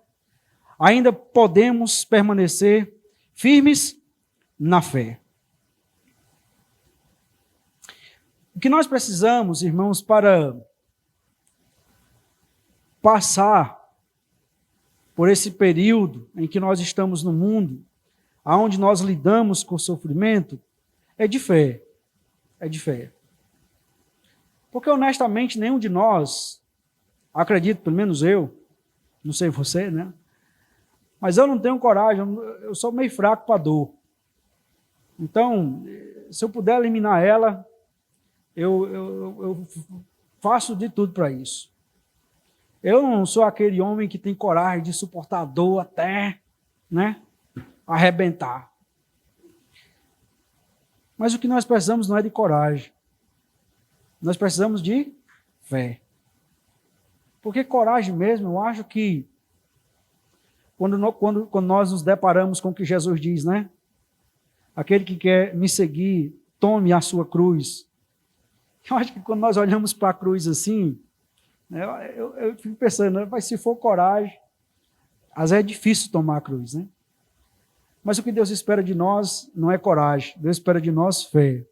ainda podemos permanecer firmes na fé. O que nós precisamos, irmãos, para passar por esse período em que nós estamos no mundo, aonde nós lidamos com o sofrimento, é de fé. É de fé. Porque, honestamente, nenhum de nós, acredito, pelo menos eu, não sei você, né? Mas eu não tenho coragem, eu sou meio fraco para dor. Então, se eu puder eliminar ela, eu faço de tudo para isso. Eu não sou aquele homem que tem coragem de suportar a dor até, né, arrebentar. Mas o que nós precisamos não é de coragem. Nós precisamos de fé. Porque coragem mesmo, eu acho que quando nós nos deparamos com o que Jesus diz, né? Aquele que quer me seguir, tome a sua cruz. Eu acho que quando nós olhamos para a cruz assim, né, eu fico pensando, né, mas se for coragem, às vezes é difícil tomar a cruz, né? Mas o que Deus espera de nós não é coragem, Deus espera de nós fé.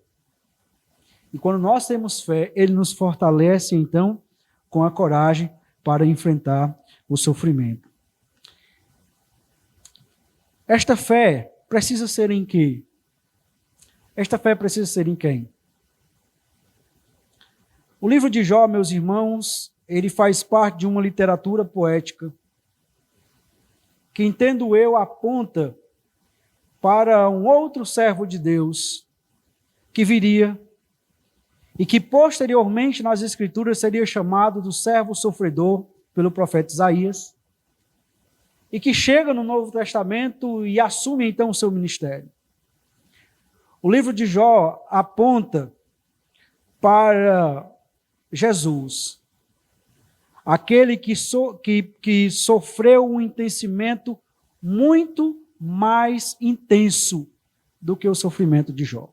E quando nós temos fé, Ele nos fortalece, então, com a coragem para enfrentar o sofrimento. Esta fé precisa ser em quê? Esta fé precisa ser em quem? O livro de Jó, meus irmãos, ele faz parte de uma literatura poética que, entendo eu, aponta para um outro servo de Deus que viria e que posteriormente nas Escrituras seria chamado do servo sofredor pelo profeta Isaías e que chega no Novo Testamento e assume então o seu ministério. O livro de Jó aponta para Jesus, aquele que sofreu um entensimento muito mais intenso do que o sofrimento de Jó.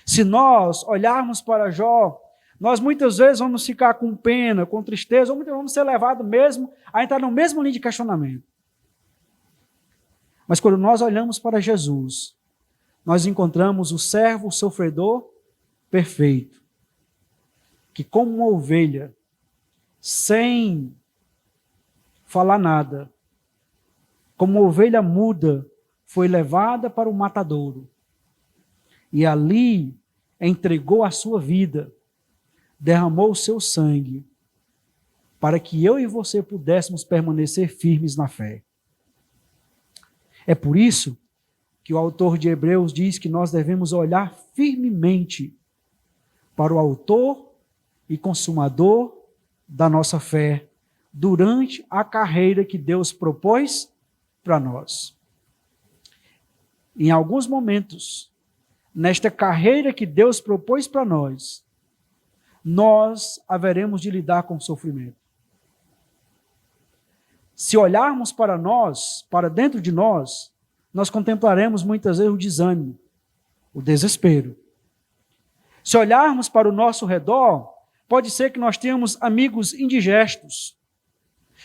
Se nós olharmos para Jó, nós muitas vezes vamos ficar com pena, com tristeza, ou muitas vezes vamos ser levados mesmo a entrar no mesmo linha de questionamento. Mas quando nós olhamos para Jesus, nós encontramos o servo sofredor perfeito, que como uma ovelha, sem falar nada, como uma ovelha muda, foi levada para o matadouro. E ali entregou a sua vida, derramou o seu sangue, para que eu e você pudéssemos permanecer firmes na fé. É por isso que o autor de Hebreus diz que nós devemos olhar firmemente para o autor e consumador da nossa fé, durante a carreira que Deus propôs para nós. Em alguns momentos, nesta carreira que Deus propôs para nós, nós haveremos de lidar com o sofrimento. Se olharmos para nós, para dentro de nós, nós contemplaremos muitas vezes o desânimo, o desespero. Se olharmos para o nosso redor, pode ser que nós tenhamos amigos indigestos,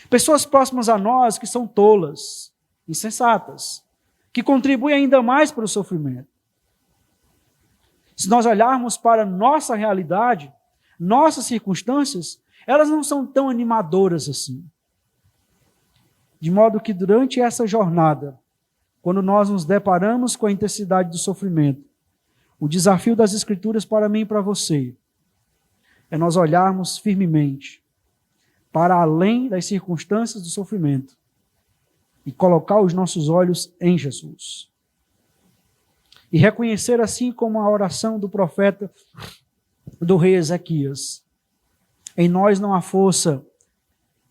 pessoas próximas a nós que são tolas, insensatas, que contribuem ainda mais para o sofrimento. Se nós olharmos para nossa realidade, nossas circunstâncias, elas não são tão animadoras assim. De modo que durante essa jornada, quando nós nos deparamos com a intensidade do sofrimento, o desafio das Escrituras para mim e para você é nós olharmos firmemente para além das circunstâncias do sofrimento e colocar os nossos olhos em Jesus. E reconhecer, assim como a oração do profeta do rei Ezequias, em nós não há força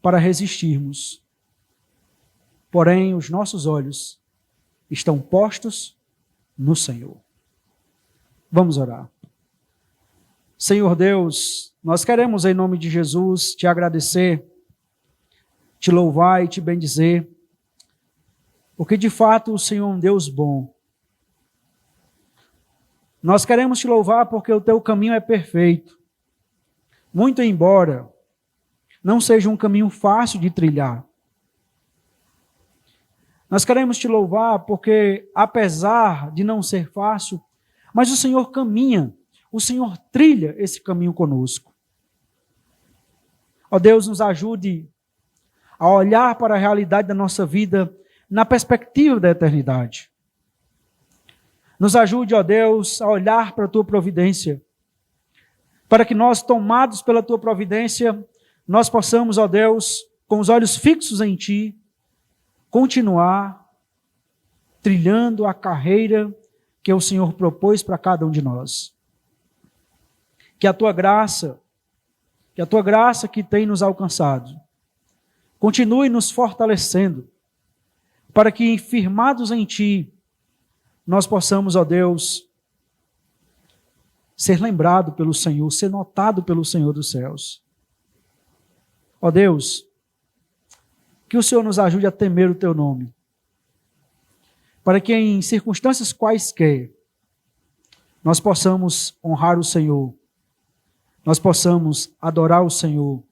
para resistirmos, porém os nossos olhos estão postos no Senhor. Vamos orar. Senhor Deus, nós queremos em nome de Jesus te agradecer, te louvar e te bendizer, porque de fato o Senhor é um Deus bom. Nós queremos te louvar porque o teu caminho é perfeito, muito embora não seja um caminho fácil de trilhar. Nós queremos te louvar porque, apesar de não ser fácil, mas o Senhor caminha o Senhor trilha esse caminho conosco. Ó Deus, nos ajude a olhar para a realidade da nossa vida na perspectiva da eternidade. Nos ajude, ó Deus, a olhar para a Tua providência, para que nós, tomados pela Tua providência, nós possamos, ó Deus, com os olhos fixos em Ti, continuar trilhando a carreira que o Senhor propôs para cada um de nós. Que a Tua graça que tem nos alcançado, continue nos fortalecendo, para que, firmados em Ti, nós possamos, ó Deus, ser lembrado pelo Senhor, ser notado pelo Senhor dos céus. Ó Deus, que o Senhor nos ajude a temer o Teu nome, para que em circunstâncias quaisquer nós possamos honrar o Senhor, nós possamos adorar o Senhor,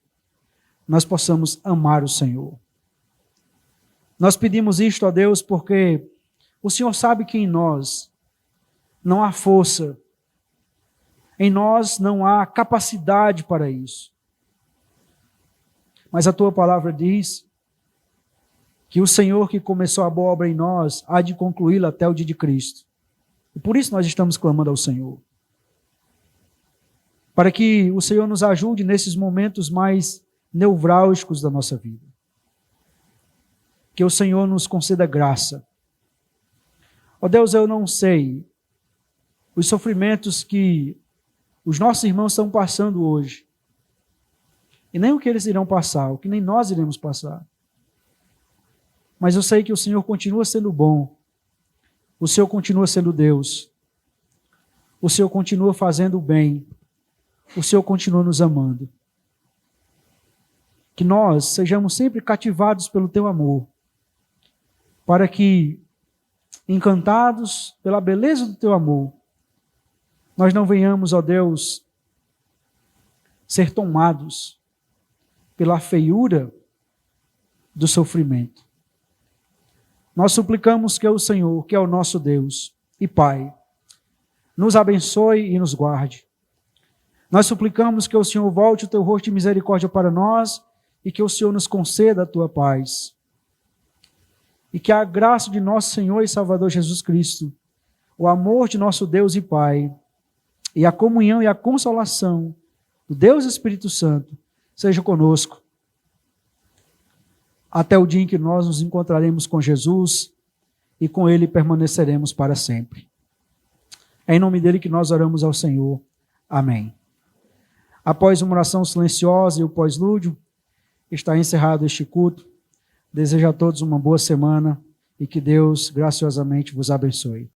nós possamos amar o Senhor. Nós pedimos isto a Deus porque o Senhor sabe que em nós não há força, em nós não há capacidade para isso. Mas a Tua palavra diz que o Senhor que começou a boa obra em nós há de concluí-la até o dia de Cristo. E por isso nós estamos clamando ao Senhor. Para que o Senhor nos ajude nesses momentos mais nevrálgicos da nossa vida. Que o Senhor nos conceda graça. Ó Deus, eu não sei os sofrimentos que os nossos irmãos estão passando hoje. E nem o que eles irão passar, o que nem nós iremos passar. Mas eu sei que o Senhor continua sendo bom. O Senhor continua sendo Deus. O Senhor continua fazendo o bem. O Senhor continua nos amando. Que nós sejamos sempre cativados pelo Teu amor, para que, encantados pela beleza do Teu amor, nós não venhamos, ó Deus, ser tomados pela feiura do sofrimento. Nós suplicamos que o Senhor, que é o nosso Deus e Pai, nos abençoe e nos guarde. Nós suplicamos que o Senhor volte o Teu rosto de misericórdia para nós e que o Senhor nos conceda a Tua paz. E que a graça de nosso Senhor e Salvador Jesus Cristo, o amor de nosso Deus e Pai, e a comunhão e a consolação do Deus Espírito Santo seja conosco, até o dia em que nós nos encontraremos com Jesus e com Ele permaneceremos para sempre. É em nome dEle que nós oramos ao Senhor. Amém. Após uma oração silenciosa e o pós-lúdio, está encerrado este culto. Desejo a todos uma boa semana e que Deus graciosamente vos abençoe.